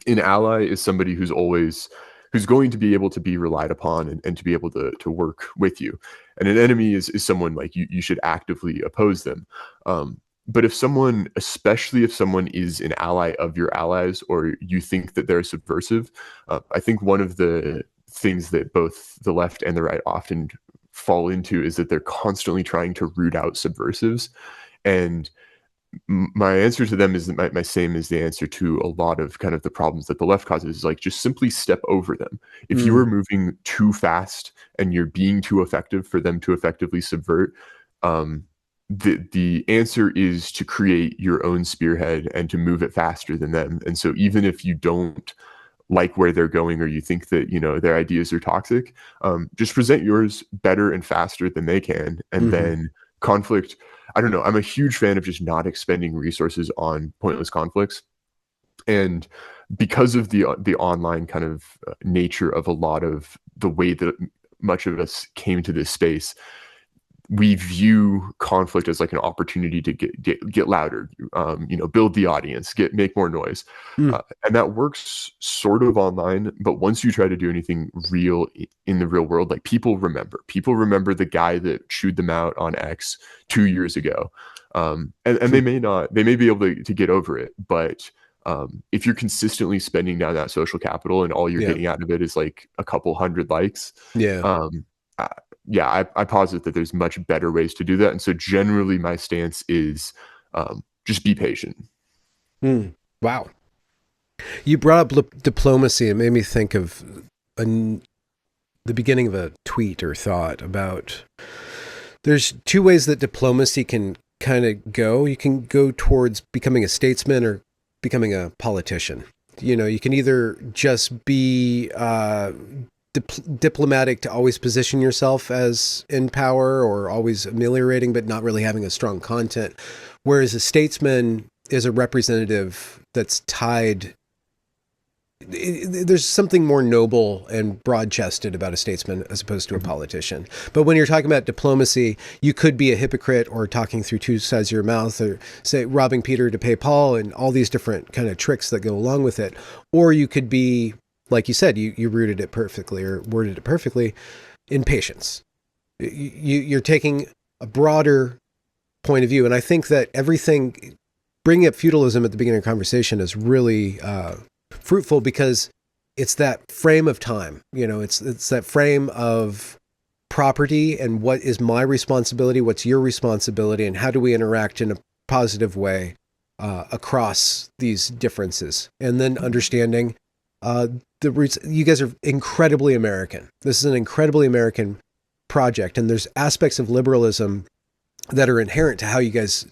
an ally is somebody who's going to be able to be relied upon and to be able to work with you. And an enemy is someone like you should actively oppose them. But especially if someone is an ally of your allies, or you think that they're subversive, I think one of the things that both the left and the right often fall into is that they're constantly trying to root out subversives. And my answer to them is my same as the answer to a lot of kind of the problems that the left causes, is like, just simply step over them. If you are moving too fast and you're being too effective for them to effectively subvert, the answer is to create your own spearhead and to move it faster than them. And so even if you don't like where they're going, or you think that, you know, their ideas are toxic, just present yours better and faster than they can. And Mm-hmm. then conflict, I don't know, I'm a huge fan of just not expending resources on pointless conflicts. And because of the online kind of nature of a lot of the way that much of us came to this space, we view conflict as like an opportunity to get louder, you know, build the audience, make more noise, Mm. and that works sort of online. But once you try to do anything real in the real world, like people remember the guy that chewed them out on X 2 years ago, and they may be able to get over it, but if you're consistently spending down that social capital and all you're Yeah. getting out of it is like a couple hundred likes, Yeah. um, yeah, I posit that there's much better ways to do that. And so generally my stance is just be patient. Mm. Wow. You brought up diplomacy. It made me think of the beginning of a tweet or thought about there's two ways that diplomacy can kind of go. You can go towards becoming a statesman or becoming a politician. You know, you can either just be diplomatic to always position yourself as in power or always ameliorating, but not really having a strong content. Whereas a statesman is a representative that's tied. There's something more noble and broad-chested about a statesman as opposed to a politician. But when you're talking about diplomacy, you could be a hypocrite or talking through two sides of your mouth, or say robbing Peter to pay Paul, and all these different kind of tricks that go along with it. Or you could be, like you said, you rooted it perfectly or worded it perfectly, in patience. You're taking a broader point of view, and I think that everything, bringing up feudalism at the beginning of the conversation is really fruitful because it's that frame of time. You know, it's that frame of property and what is my responsibility, what's your responsibility, and how do we interact in a positive way across these differences, and then understanding the roots. You guys are incredibly American. This is an incredibly American project, and there's aspects of liberalism that are inherent to how you guys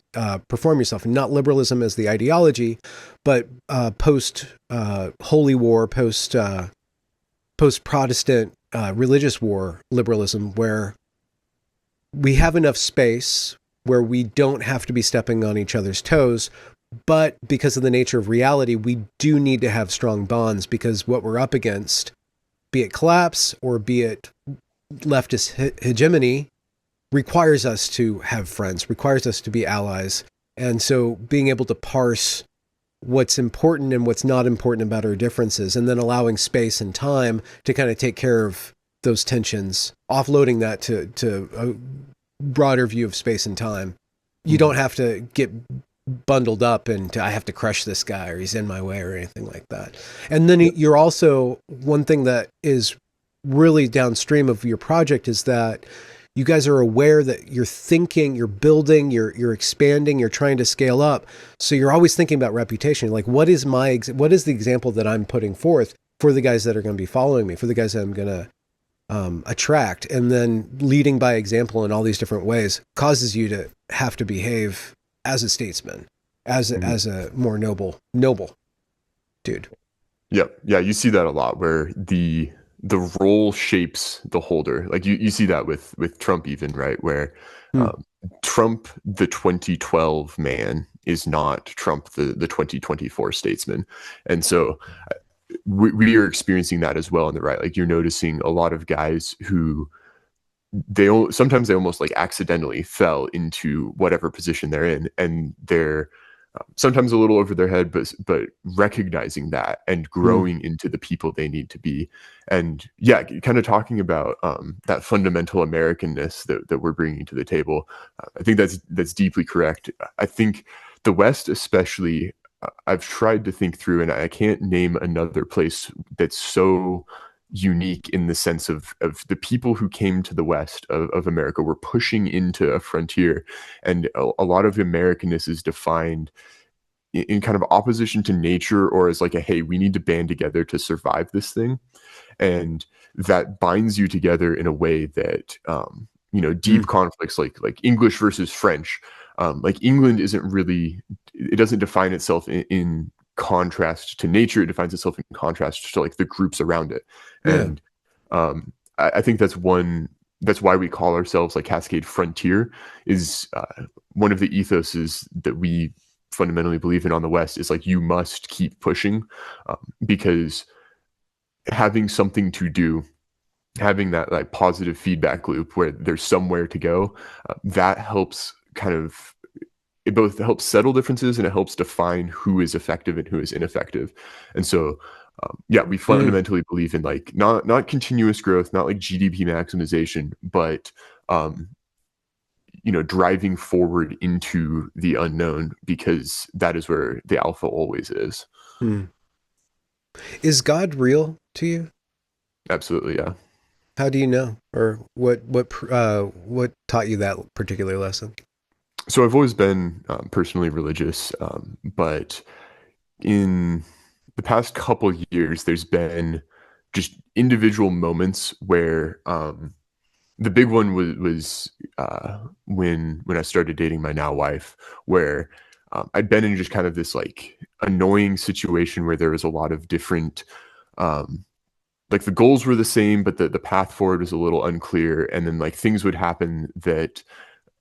perform yourself, and not liberalism as the ideology, but post Holy War, post Protestant religious war liberalism, where we have enough space where we don't have to be stepping on each other's toes, but because of the nature of reality, we do need to have strong bonds, because what we're up against, be it collapse or be it leftist hegemony, requires us to have friends, requires us to be allies. And so being able to parse what's important and what's not important about our differences, and then allowing space and time to kind of take care of those tensions, offloading that to a broader view of space and time. You don't have to get bundled up into, I have to crush this guy or he's in my way or anything like that. And then you're also, one thing that is really downstream of your project is that you guys are aware that you're thinking, you're building, you're expanding, you're trying to scale up. So you're always thinking about reputation. Like, what is the example that I'm putting forth for the guys that are going to be following me, for the guys that I'm going to attract? And then leading by example in all these different ways causes you to have to behave as a statesman, as a more noble dude. Yeah, you see that a lot where the role shapes the holder. Like you see that with Trump even, right? Where Trump, the 2012 man, is not Trump, the 2024 statesman. And so we are experiencing that as well on the right. Like you're noticing a lot of guys who sometimes they almost like accidentally fell into whatever position they're in, and they're sometimes a little over their head, but recognizing that and growing into the people they need to be. And yeah, kind of talking about that fundamental Americanness that we're bringing to the table. I think that's deeply correct. I think the West, especially, I've tried to think through, and I can't name another place that's so unique in the sense of the people who came to the West of America were pushing into a frontier, and a lot of Americanness is defined in kind of opposition to nature, or as like a, hey, we need to band together to survive this thing. And that binds you together in a way that deep conflicts like English versus French, like England isn't really, it doesn't define itself in contrast to nature. It defines itself in contrast to like the groups around it. Yeah. And I think that's why we call ourselves like Cascade Frontier. Is one of the ethoses that we fundamentally believe in on the West is like you must keep pushing, because having something to do, having that like positive feedback loop where there's somewhere to go, that helps kind of, it both helps settle differences and it helps define who is effective and who is ineffective. And so yeah, we Mm. fundamentally believe in like not continuous growth, not like GDP maximization, but driving forward into the unknown, because that is where the alpha always is. Mm. Is God real to you? Absolutely, yeah. How do you know, or what taught you that particular lesson? So I've always been personally religious, but in the past couple years, there's been just individual moments where the big one was when I started dating my now wife, where I'd been in just kind of this like annoying situation where there was a lot of different, like the goals were the same, but the path forward was a little unclear, and then like things would happen that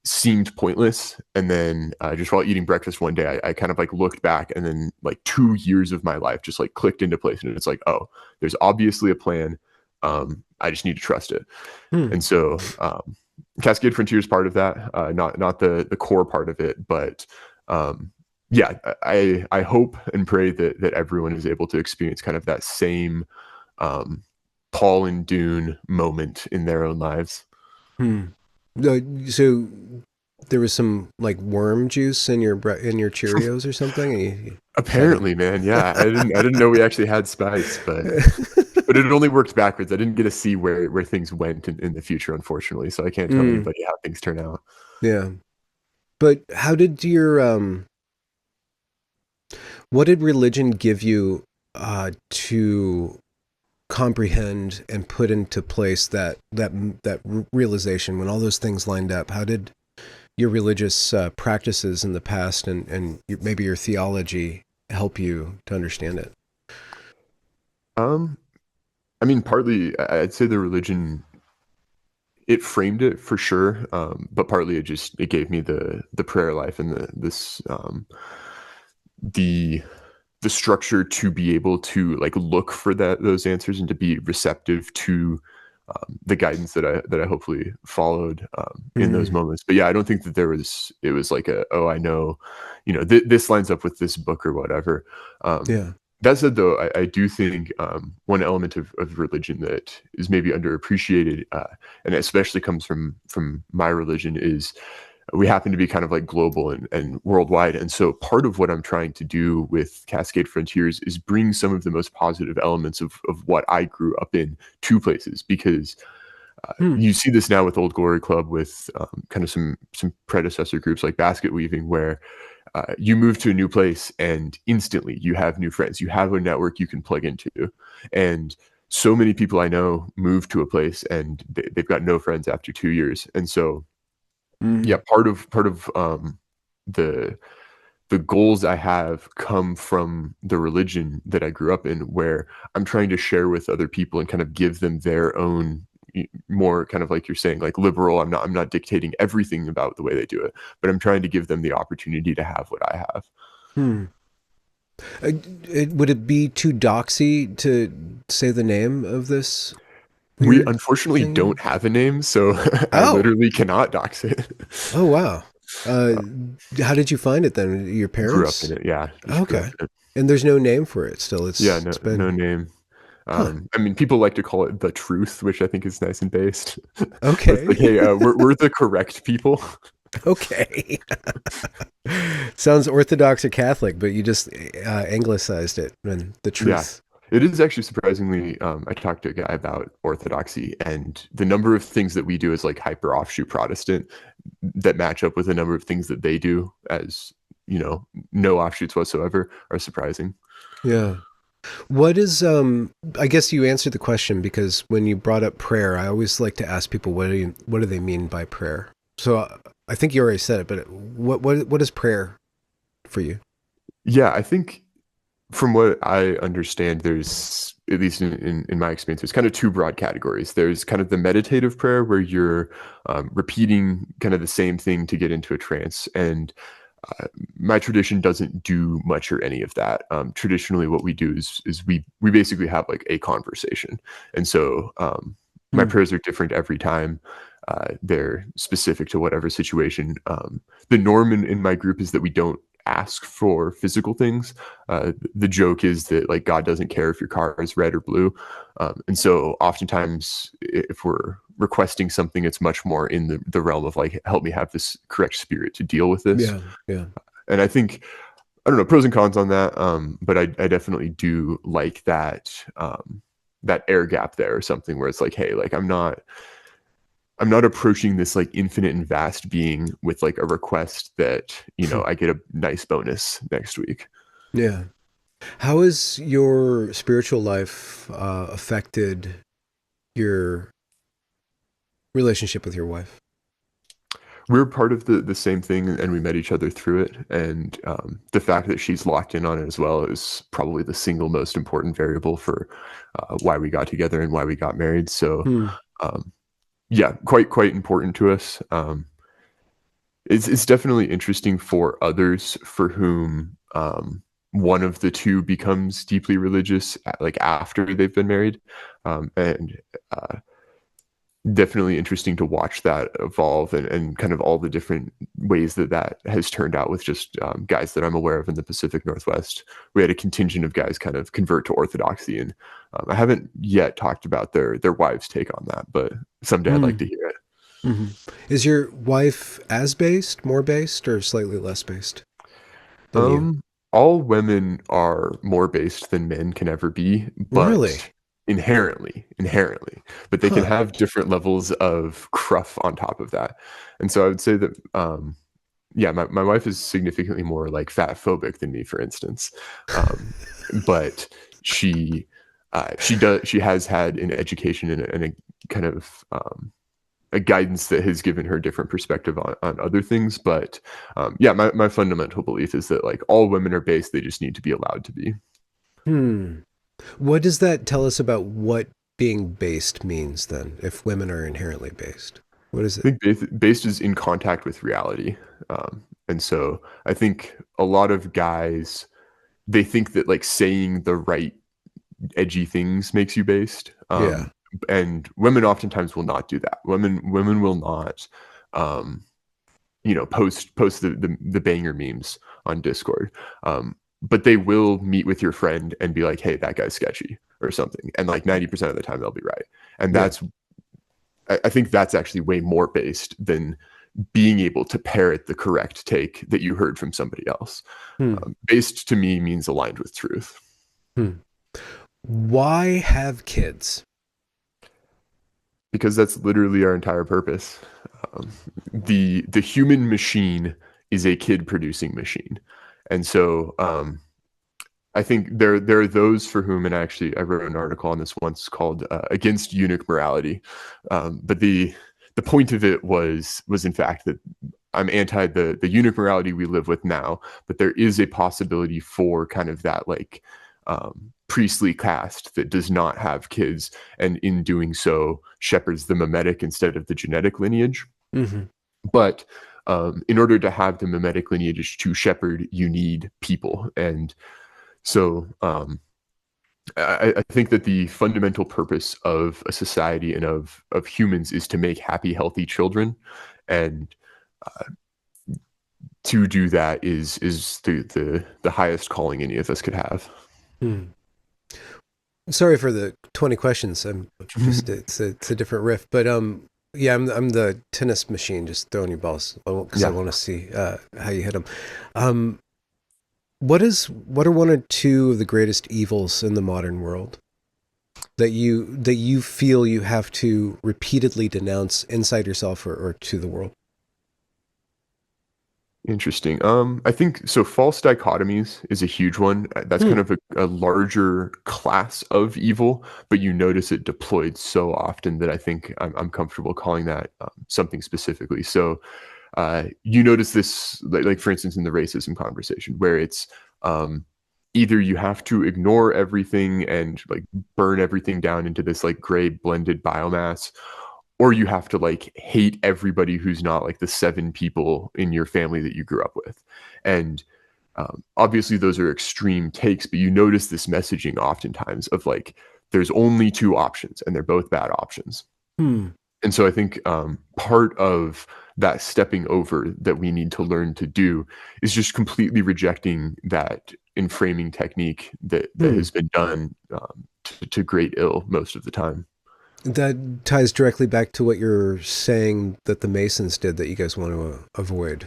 seemed pointless. And then just while eating breakfast one day, I kind of like looked back, and then like 2 years of my life just like clicked into place, and it's like, oh, there's obviously a plan. I just need to trust it. Hmm. And so Cascade Frontier is part of that, not the core part of it, but yeah, I hope and pray that everyone is able to experience kind of that same Paul and Dune moment in their own lives. Hmm. So there was some like worm juice in your Cheerios or something, and you decided. Apparently, man, yeah, I didn't know we actually had spice, but it only worked backwards. I didn't get to see where things went in the future, unfortunately. So I can't tell Mm, anybody how things turn out. yeah, but how did your what did religion give you to comprehend and put into place that realization when all those things lined up? How did your religious practices in the past and maybe your theology help you to understand it? Um, I mean, partly I'd say the religion, it framed it for sure, but partly it gave me the prayer life and the the structure to be able to like look for those answers and to be receptive to the guidance that I hopefully followed in those Mm, moments. But yeah, I don't think that it was like I know, this lines up with this book or whatever. Um, yeah. that said, though, I do think one element of religion that is maybe underappreciated, and especially comes from my religion, is we happen to be kind of like global and worldwide. And so part of what I'm trying to do with Cascade Frontiers is bring some of the most positive elements of what I grew up in to places, because Hmm. you see this now with Old Glory Club, with kind of some predecessor groups like Basket Weaving, where you move to a new place and instantly you have new friends, you have a network you can plug into. And so many people I know move to a place and they've got no friends after 2 years. And so yeah, Mm, part of the the goals I have come from the religion that I grew up in, where I'm trying to share with other people and kind of give them their own more kind of like you're saying, like liberal. I'm not dictating everything about the way they do it, but I'm trying to give them the opportunity to have what I have. hmm. Would it be too doxy to say the name of this We weird unfortunately thing? don't have a name, so I Oh, literally cannot dox it. oh wow. Uh, Uh, how did you find it then? Your grew up in parents? it, yeah, just grew up Okay. in it. And there's no name for it still. Yeah, It's no been, name. huh. I mean, people like to call it the truth, which I think is nice and based. But it's like, Okay. hey, we're the correct people. Okay. Sounds Orthodox or Catholic, but you just anglicized it and the Yeah, truth. it is actually surprisingly. I talked to a guy about orthodoxy, and the number of things that we do as like hyper offshoot Protestant that match up with the number of things that they do as no offshoots whatsoever are surprising. Yeah. What is I guess you answered the question because when you brought up prayer, I always like to ask people what do they mean by prayer? So I think you already said it, but what is prayer for you? Yeah, I think From what I understand, there's, at least in my experience, there's kind of two broad categories. There's kind of the meditative prayer where you're repeating kind of the same thing to get into a trance. And my tradition doesn't do much or any of that. Traditionally, what we do is we basically have like a conversation. And so my Hmm. prayers are different every time. They're specific to whatever situation. The norm in my group is that we don't ask for physical things. The joke is that like God doesn't care if your car is red or blue, and so oftentimes if we're requesting something, it's much more in the realm of like, help me have this correct spirit to deal with this. Yeah. Yeah. And I think, I don't know, pros and cons on that, but I definitely do like that, that air gap there, or something where it's like, hey, like I'm not approaching this like infinite and vast being with like a request that, I get a nice bonus next week. Yeah. How has your spiritual life affected your relationship with your wife? We're part of the same thing, and we met each other through it. And the fact that she's locked in on it as well is probably the single most important variable for why we got together and why we got married. So Hmm. um, yeah, quite important to us. It's definitely interesting for others for whom one of the two becomes deeply religious, like after they've been married, and uh, definitely interesting to watch that evolve, and kind of all the different ways that that has turned out with just guys that I'm aware of in the Pacific Northwest. We had a contingent of guys kind of convert to Orthodoxy, and I haven't yet talked about their wives' take on that, but someday I'd like Hmm. to hear it. Hmm. Is your wife as based, more based, or slightly less based than you? Um, all women are more based than men can ever be, Really? but inherently, but they can Huh. have different levels of cruff on top of that. And so I would say that, yeah, my wife is significantly more like fat phobic than me, for instance. Um, but she has had an education and a kind of a guidance that has given her different perspective on other things. But yeah, my fundamental belief is that like all women are based, they just need to be allowed to be. Hmm. What does that tell us about what being based means then, if women are inherently based? What is I it? think based is in contact with reality. And so I think a lot of guys, they think that like saying the right edgy things makes you based. Yeah. And women oftentimes will not do that. Women will not, um, post the banger memes on Discord. But they will meet with your friend and be like, hey, that guy's sketchy or something. And like 90% of the time they'll be right. And Yeah. I think that's actually way more based than being able to parrot the correct take that you heard from somebody else. Hmm. Based to me means aligned with truth. Hmm. Why have kids? Because that's literally our entire purpose. Um, the human machine is a kid producing machine, and so I think there are those for whom, and actually I wrote an article on this once called "Against Eunuch Morality," but the point of it was in fact that I'm anti the eunuch morality we live with now, but there is a possibility for kind of that like priestly caste that does not have kids, and in doing so shepherds the mimetic instead of the genetic lineage. Hmm. But in order to have the mimetic lineage to shepherd, you need people, and so I think that the fundamental purpose of a society and of humans is to make happy, healthy children, and to do that is the highest calling any of us could have. Hmm. Sorry for the 20 questions. I'm just it's a different riff, but yeah, I'm the tennis machine, just throwing you balls because I Yeah, want to see how you hit them. Um, what are one or two of the greatest evils in the modern world that you feel you have to repeatedly denounce inside yourself or to the world? interesting. I think so. False dichotomies is a huge one. That's kind Hmm. of a larger class of evil, but you notice it deployed so often that I think I'm comfortable calling that something specifically. So you notice this, like for instance, in the racism conversation, where it's um, either you have to ignore everything and like burn everything down into this like gray blended biomass, or you have to like hate everybody who's not like the 7 people in your family that you grew up with. And obviously those are extreme takes, but you notice this messaging oftentimes of like there's only 2 options and they're both bad options. And so I think part of that stepping over that we need to learn to do is just completely rejecting that inframing technique that has been done to great ill most of the time. That ties directly back to what you're saying that the Masons did that you guys want to avoid.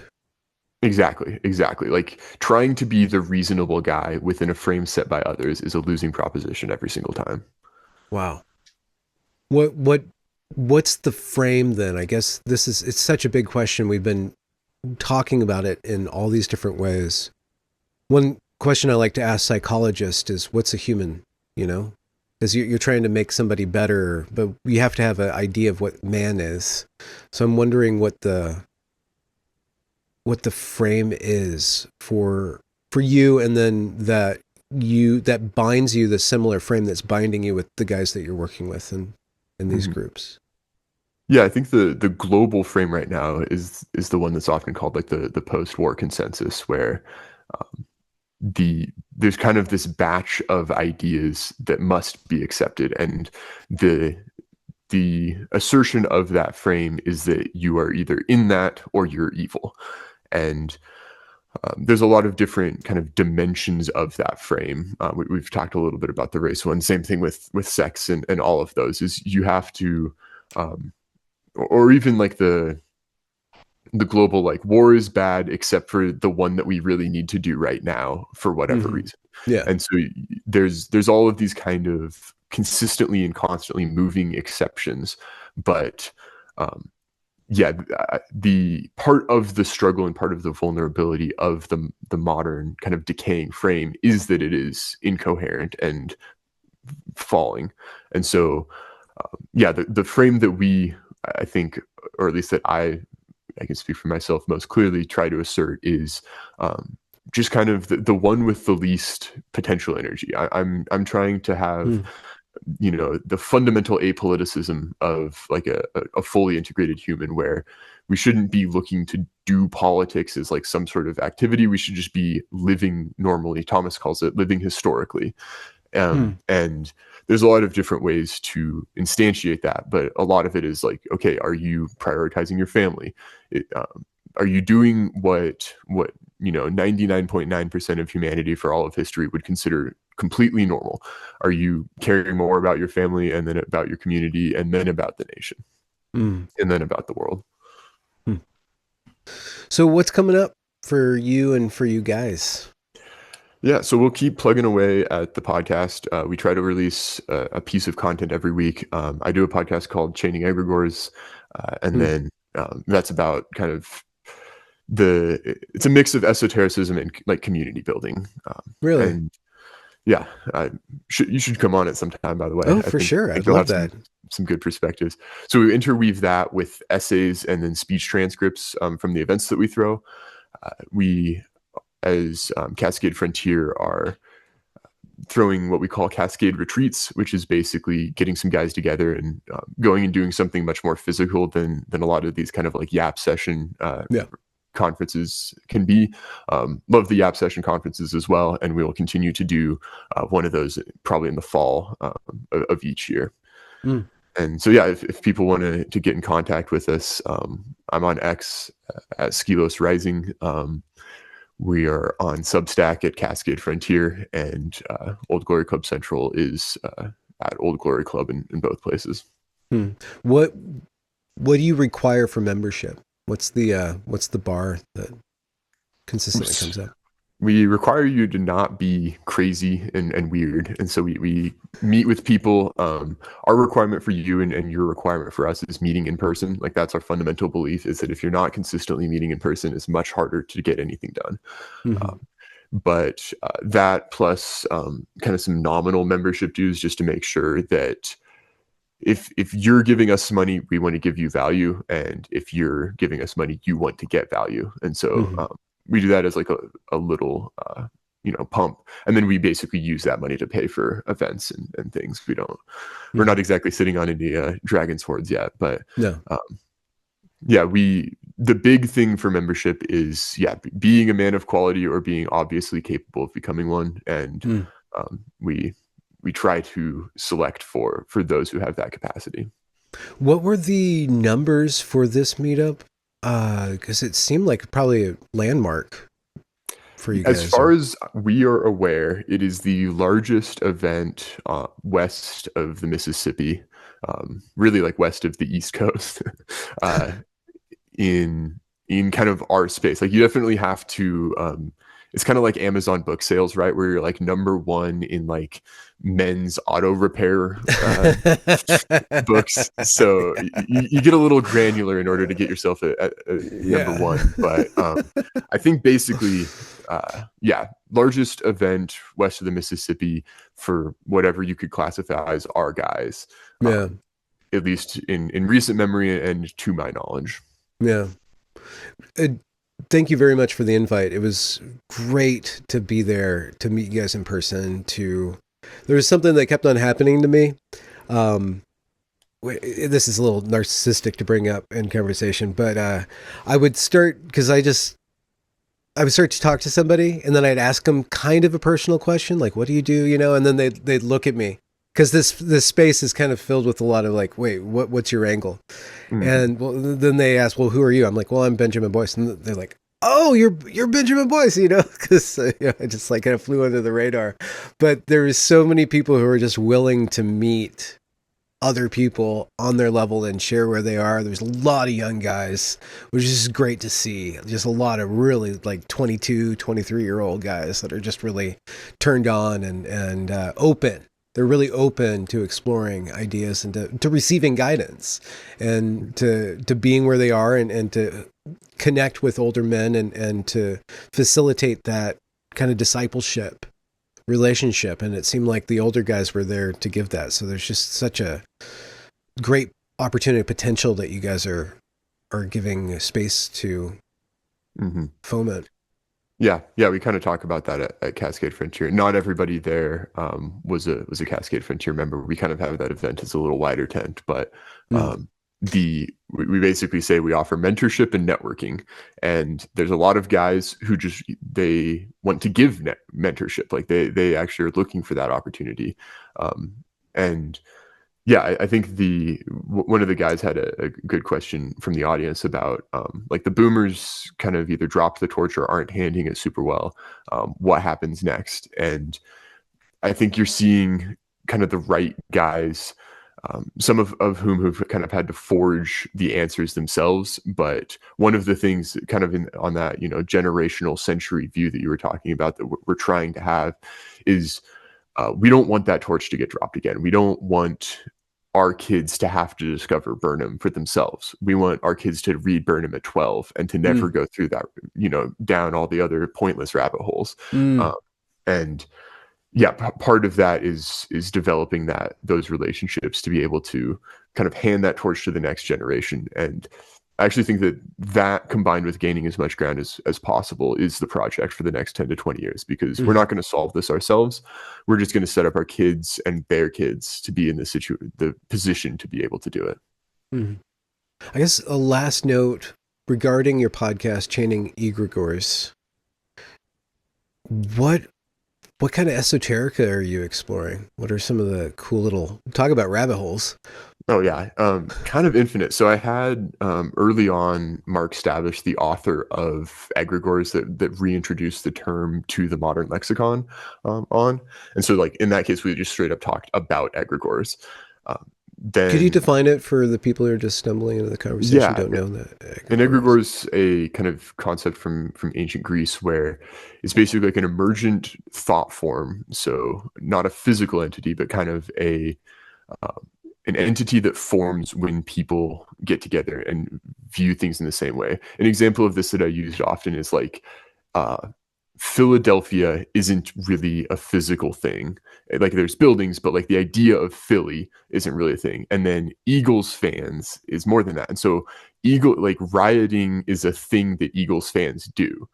Exactly. Like trying to be the reasonable guy within a frame set by others is a losing proposition every single time. Wow. What's the frame then? I guess it's such a big question. We've been talking about it in all these different ways. One question I like to ask psychologists is, what's a human? You know, because you're trying to make somebody better, but you have to have an idea of what man is. So I'm wondering what the frame is for you, and then that binds you, the similar frame that's binding you with the guys that you're working with in these groups. Yeah, I think the global frame right now is the one that's often called like the post-war consensus, where there's kind of this batch of ideas that must be accepted, and the assertion of that frame is that you are either in that or you're evil. And there's a lot of different kind of dimensions of that frame. We've talked a little bit about the race one. Same thing with sex and all of those. Is you have to, or even like the global like war is bad except for the one that we really need to do right now for whatever reason. Yeah. And so there's all of these kind of consistently and constantly moving exceptions, but the part of the struggle and part of the vulnerability of the modern kind of decaying frame is that it is incoherent and falling. And so the frame that we, I think, or at least that I can speak for myself most clearly, try to assert is just kind of the one with the least potential energy. I'm trying to have the fundamental apoliticism of like a fully integrated human, where we shouldn't be looking to do politics as like some sort of activity. We should just be living normally. Thomas calls it living historically. And there's a lot of different ways to instantiate that, but a lot of it is like, okay, are you prioritizing your family? Are you doing what 99.9% of humanity for all of history would consider completely normal? Are you caring more about your family, and then about your community, and then about the nation, and then about the world? So what's coming up for you and for you guys? Yeah, so we'll keep plugging away at the podcast. We try to release a piece of content every week. I do a podcast called Chaining Egregores, and then that's about kind of it's a mix of esotericism and like community building. Really? And yeah, you should come on it sometime, by the way. Oh, for sure. I'd love that. Some good perspectives. So we interweave that with essays and then speech transcripts from the events that we throw. We, as Cascade Frontier, are throwing what we call Cascade Retreats, which is basically getting some guys together and going and doing something much more physical than a lot of these kind of like Yap session conferences can be. Love the Yap session conferences as well, and we will continue to do one of those probably in the fall of each year. And so if people want to get in contact with us, I'm on X at Skilos Rising. We are on Substack at Cascade Frontier, and Old Glory Club Central is at Old Glory Club in both places. What do you require for membership? What's the bar that consistently comes up? We require you to not be crazy and weird. And so we meet with people. Our requirement for you and your requirement for us is meeting in person. Like that's our fundamental belief, is that if you're not consistently meeting in person, it's much harder to get anything done. But that plus kind of some nominal membership dues, just to make sure that if you're giving us money, we want to give you value. And if you're giving us money, you want to get value. And so we do that as like a little pump, and then we basically use that money to pay for events and things. We're not exactly sitting on any dragon's hordes yet, but No. yeah, the big thing for membership is being a man of quality or being obviously capable of becoming one, and we try to select for those who have that capacity. What were the numbers for this meetup? Because it seemed like probably a landmark for you guys. As far as we are aware, it is the largest event west of the Mississippi, really like west of the East Coast, in kind of our space. Like, you definitely have to. It's kind of like Amazon book sales, right? Where you're like number one in like men's auto repair books. So you get a little granular in order to get yourself a number one. But I think basically, largest event west of the Mississippi for whatever you could classify as our guys. Yeah. At least in recent memory and to my knowledge. Yeah. Thank you very much for the invite. It was great to be there, to meet you guys in person. There was something that kept on happening to me. This is a little narcissistic to bring up in conversation, but I would start, because I would start to talk to somebody, and then I'd ask them kind of a personal question, like, what do you do, and then they'd look at me. Because this space is kind of filled with a lot of like, wait, what's your angle? Mm-hmm. And then they ask, well, who are you? I'm like, well, I'm Benjamin Boyce. And they're like, oh, you're Benjamin Boyce, because I just like kind of flew under the radar. But there is so many people who are just willing to meet other people on their level and share where they are. There's a lot of young guys, which is great to see. Just a lot of really like 22, 23-year-old guys that are just really turned on and open. They're really open to exploring ideas and to receiving guidance and to being where they are and to connect with older men and to facilitate that kind of discipleship relationship. And it seemed like the older guys were there to give that. So there's just such a great opportunity potential that you guys are giving space to foment. Yeah, we kind of talk about that at Cascade Frontier. Not everybody there was a Cascade Frontier member. We kind of have that event as a little wider tent, but we basically say we offer mentorship and networking, and there's a lot of guys who they want to give mentorship, like they actually are looking for that opportunity, and. Yeah, I think one of the guys had a good question from the audience about like the boomers kind of either dropped the torch or aren't handling it super well. What happens next? And I think you're seeing kind of the right guys, some of whom have kind of had to forge the answers themselves. But one of the things kind of on that, generational century view that you were talking about that we're trying to have is we don't want that torch to get dropped again. We don't want our kids to have to discover Burnham for themselves. We want our kids to read Burnham at 12 and to never go through that, down all the other pointless rabbit holes. And yeah, part of that is developing those relationships to be able to kind of hand that torch to the next generation. And I actually think that combined with gaining as much ground as possible is the project for the next 10 to 20 years, because we're not going to solve this ourselves. We're just going to set up our kids and their kids to be in the position to be able to do it. I guess a last note regarding your podcast, Chaining Egregores. What kind of esoterica are you exploring? What are some of the cool little, talk about rabbit holes? Oh yeah, kind of infinite. So I had early on Mark Stavish, the author of Egregores, that reintroduced the term to the modern lexicon on. And so like in that case, we just straight up talked about Egregores. Then, could you define it for the people who are just stumbling into the conversation? Yeah, don't know that. An egregore is a kind of concept from ancient Greece where it's basically like an emergent thought form. So not a physical entity, but kind of an entity that forms when people get together and view things in the same way. An example of this that I used often is like Philadelphia isn't really a physical thing. Like there's buildings, but like the idea of Philly isn't really a thing. And then Eagles fans is more than that. And so rioting is a thing that Eagles fans do.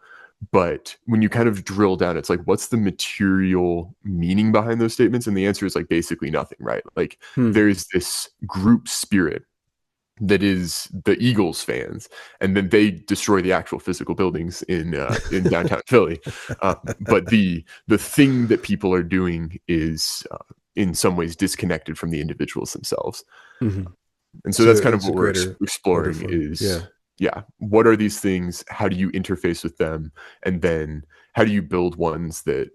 But when you kind of drill down, it's like, what's the material meaning behind those statements? And the answer is like basically nothing, right? Like Hmm. there's this group spirit that is the Eagles fans, and then they destroy the actual physical buildings in downtown Philly. But the thing that people are doing is in some ways disconnected from the individuals themselves. Hmm. And so So that's kind of it's a what we're greater order exploring form. is, Yeah. yeah, what are these things? How do you interface with them? And then how do you build ones that,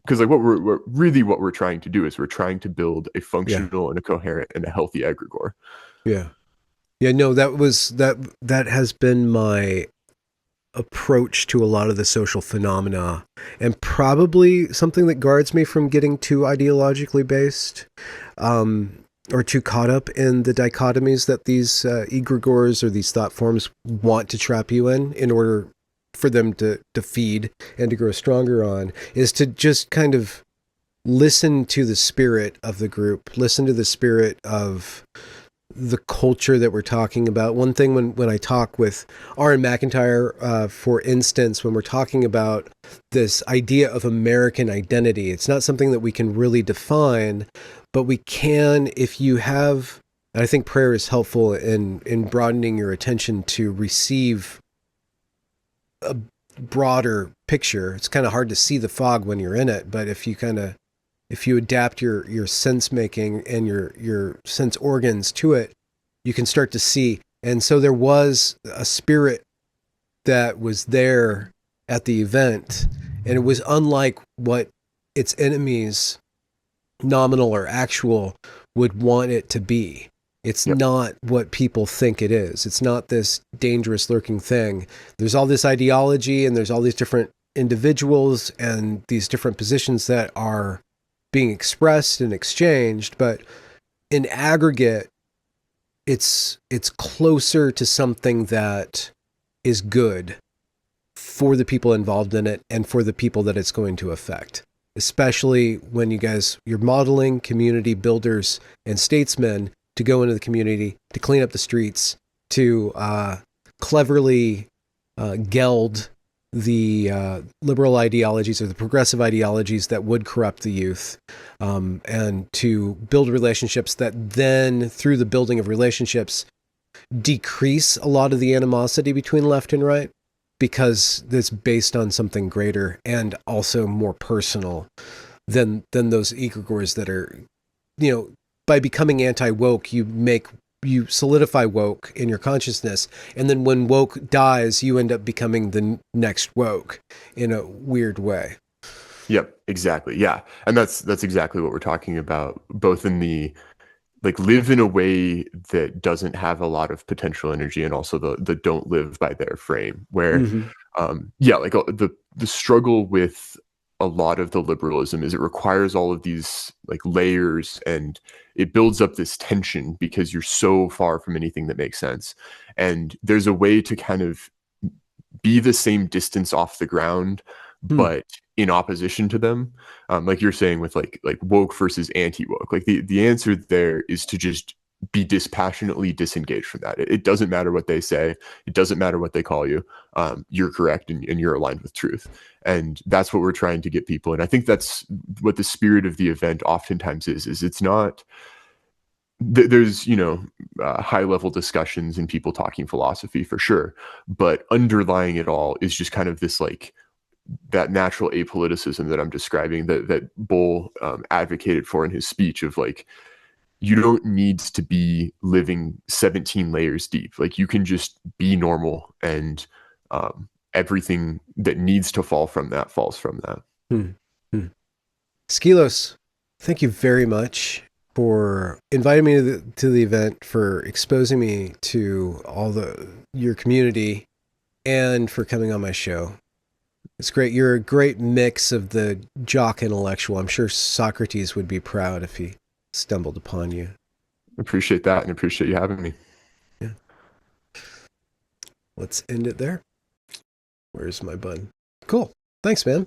because like what we're trying to do is we're trying to build a Yeah. functional and a coherent and a healthy egregore. Yeah. Yeah. No, that has been my approach to a lot of the social phenomena, and probably something that guards me from getting too ideologically based, or too caught up in the dichotomies that these egregores or these thought forms want to trap you in order for them to feed and to grow stronger on, is to just kind of listen to the spirit of the group, listen to the spirit of the culture that we're talking about. One thing when I talk with Aaron McIntyre, for instance, when we're talking about this idea of American identity, it's not something that we can really define, but we can if you have. And I think prayer is helpful in broadening your attention to receive a broader picture. It's kind of hard to see the fog when you're in it, but if you adapt your sense making and your sense organs to it, you can start to see. And so there was a spirit that was there at the event, and it was unlike what its enemies, nominal or actual, would want it to be. It's Yep. not what people think it is. It's not this dangerous lurking thing. There's all this ideology and there's all these different individuals and these different positions that are being expressed and exchanged, but in aggregate, it's closer to something that is good for the people involved in it and for the people that it's going to affect. Especially when you're modeling community builders and statesmen to go into the community, to clean up the streets, to cleverly geld the liberal ideologies or the progressive ideologies that would corrupt the youth, and to build relationships that then, through the building of relationships, decrease a lot of the animosity between left and right because it's based on something greater and also more personal than those egregores that are, by becoming anti-woke, you solidify woke in your consciousness, and then when woke dies, you end up becoming the next woke in a weird way. Yep, exactly. Yeah. And that's exactly what we're talking about, both in the like live in a way that doesn't have a lot of potential energy, and also the don't live by their frame, where Mm-hmm. yeah, like the struggle with a lot of the liberalism is it requires all of these like layers, and it builds up this tension because you're so far from anything that makes sense. And there's a way to kind of be the same distance off the ground, Hmm. but in opposition to them. Like you're saying with like woke versus anti woke. Like the answer there is to just be dispassionately disengaged from that. It doesn't matter what they say. It doesn't matter what they call you. You're correct, and you're aligned with truth. And that's what we're trying to get people. And I think that's what the spirit of the event oftentimes is it's not, there's high level discussions and people talking philosophy for sure, but underlying it all is just kind of this like that natural apoliticism that I'm describing, that Bull advocated for in his speech, of like, you don't need to be living 17 layers deep. Like you can just be normal, and everything that needs to fall from that falls from that. Hmm. Hmm. Skilos, thank you very much for inviting me to the event, for exposing me to all your community, and for coming on my show. It's great. You're a great mix of the jock intellectual. I'm sure Socrates would be proud if he stumbled upon you. Appreciate that, and appreciate you having me. Yeah. Let's end it there. Where's my button? Cool. Thanks, man.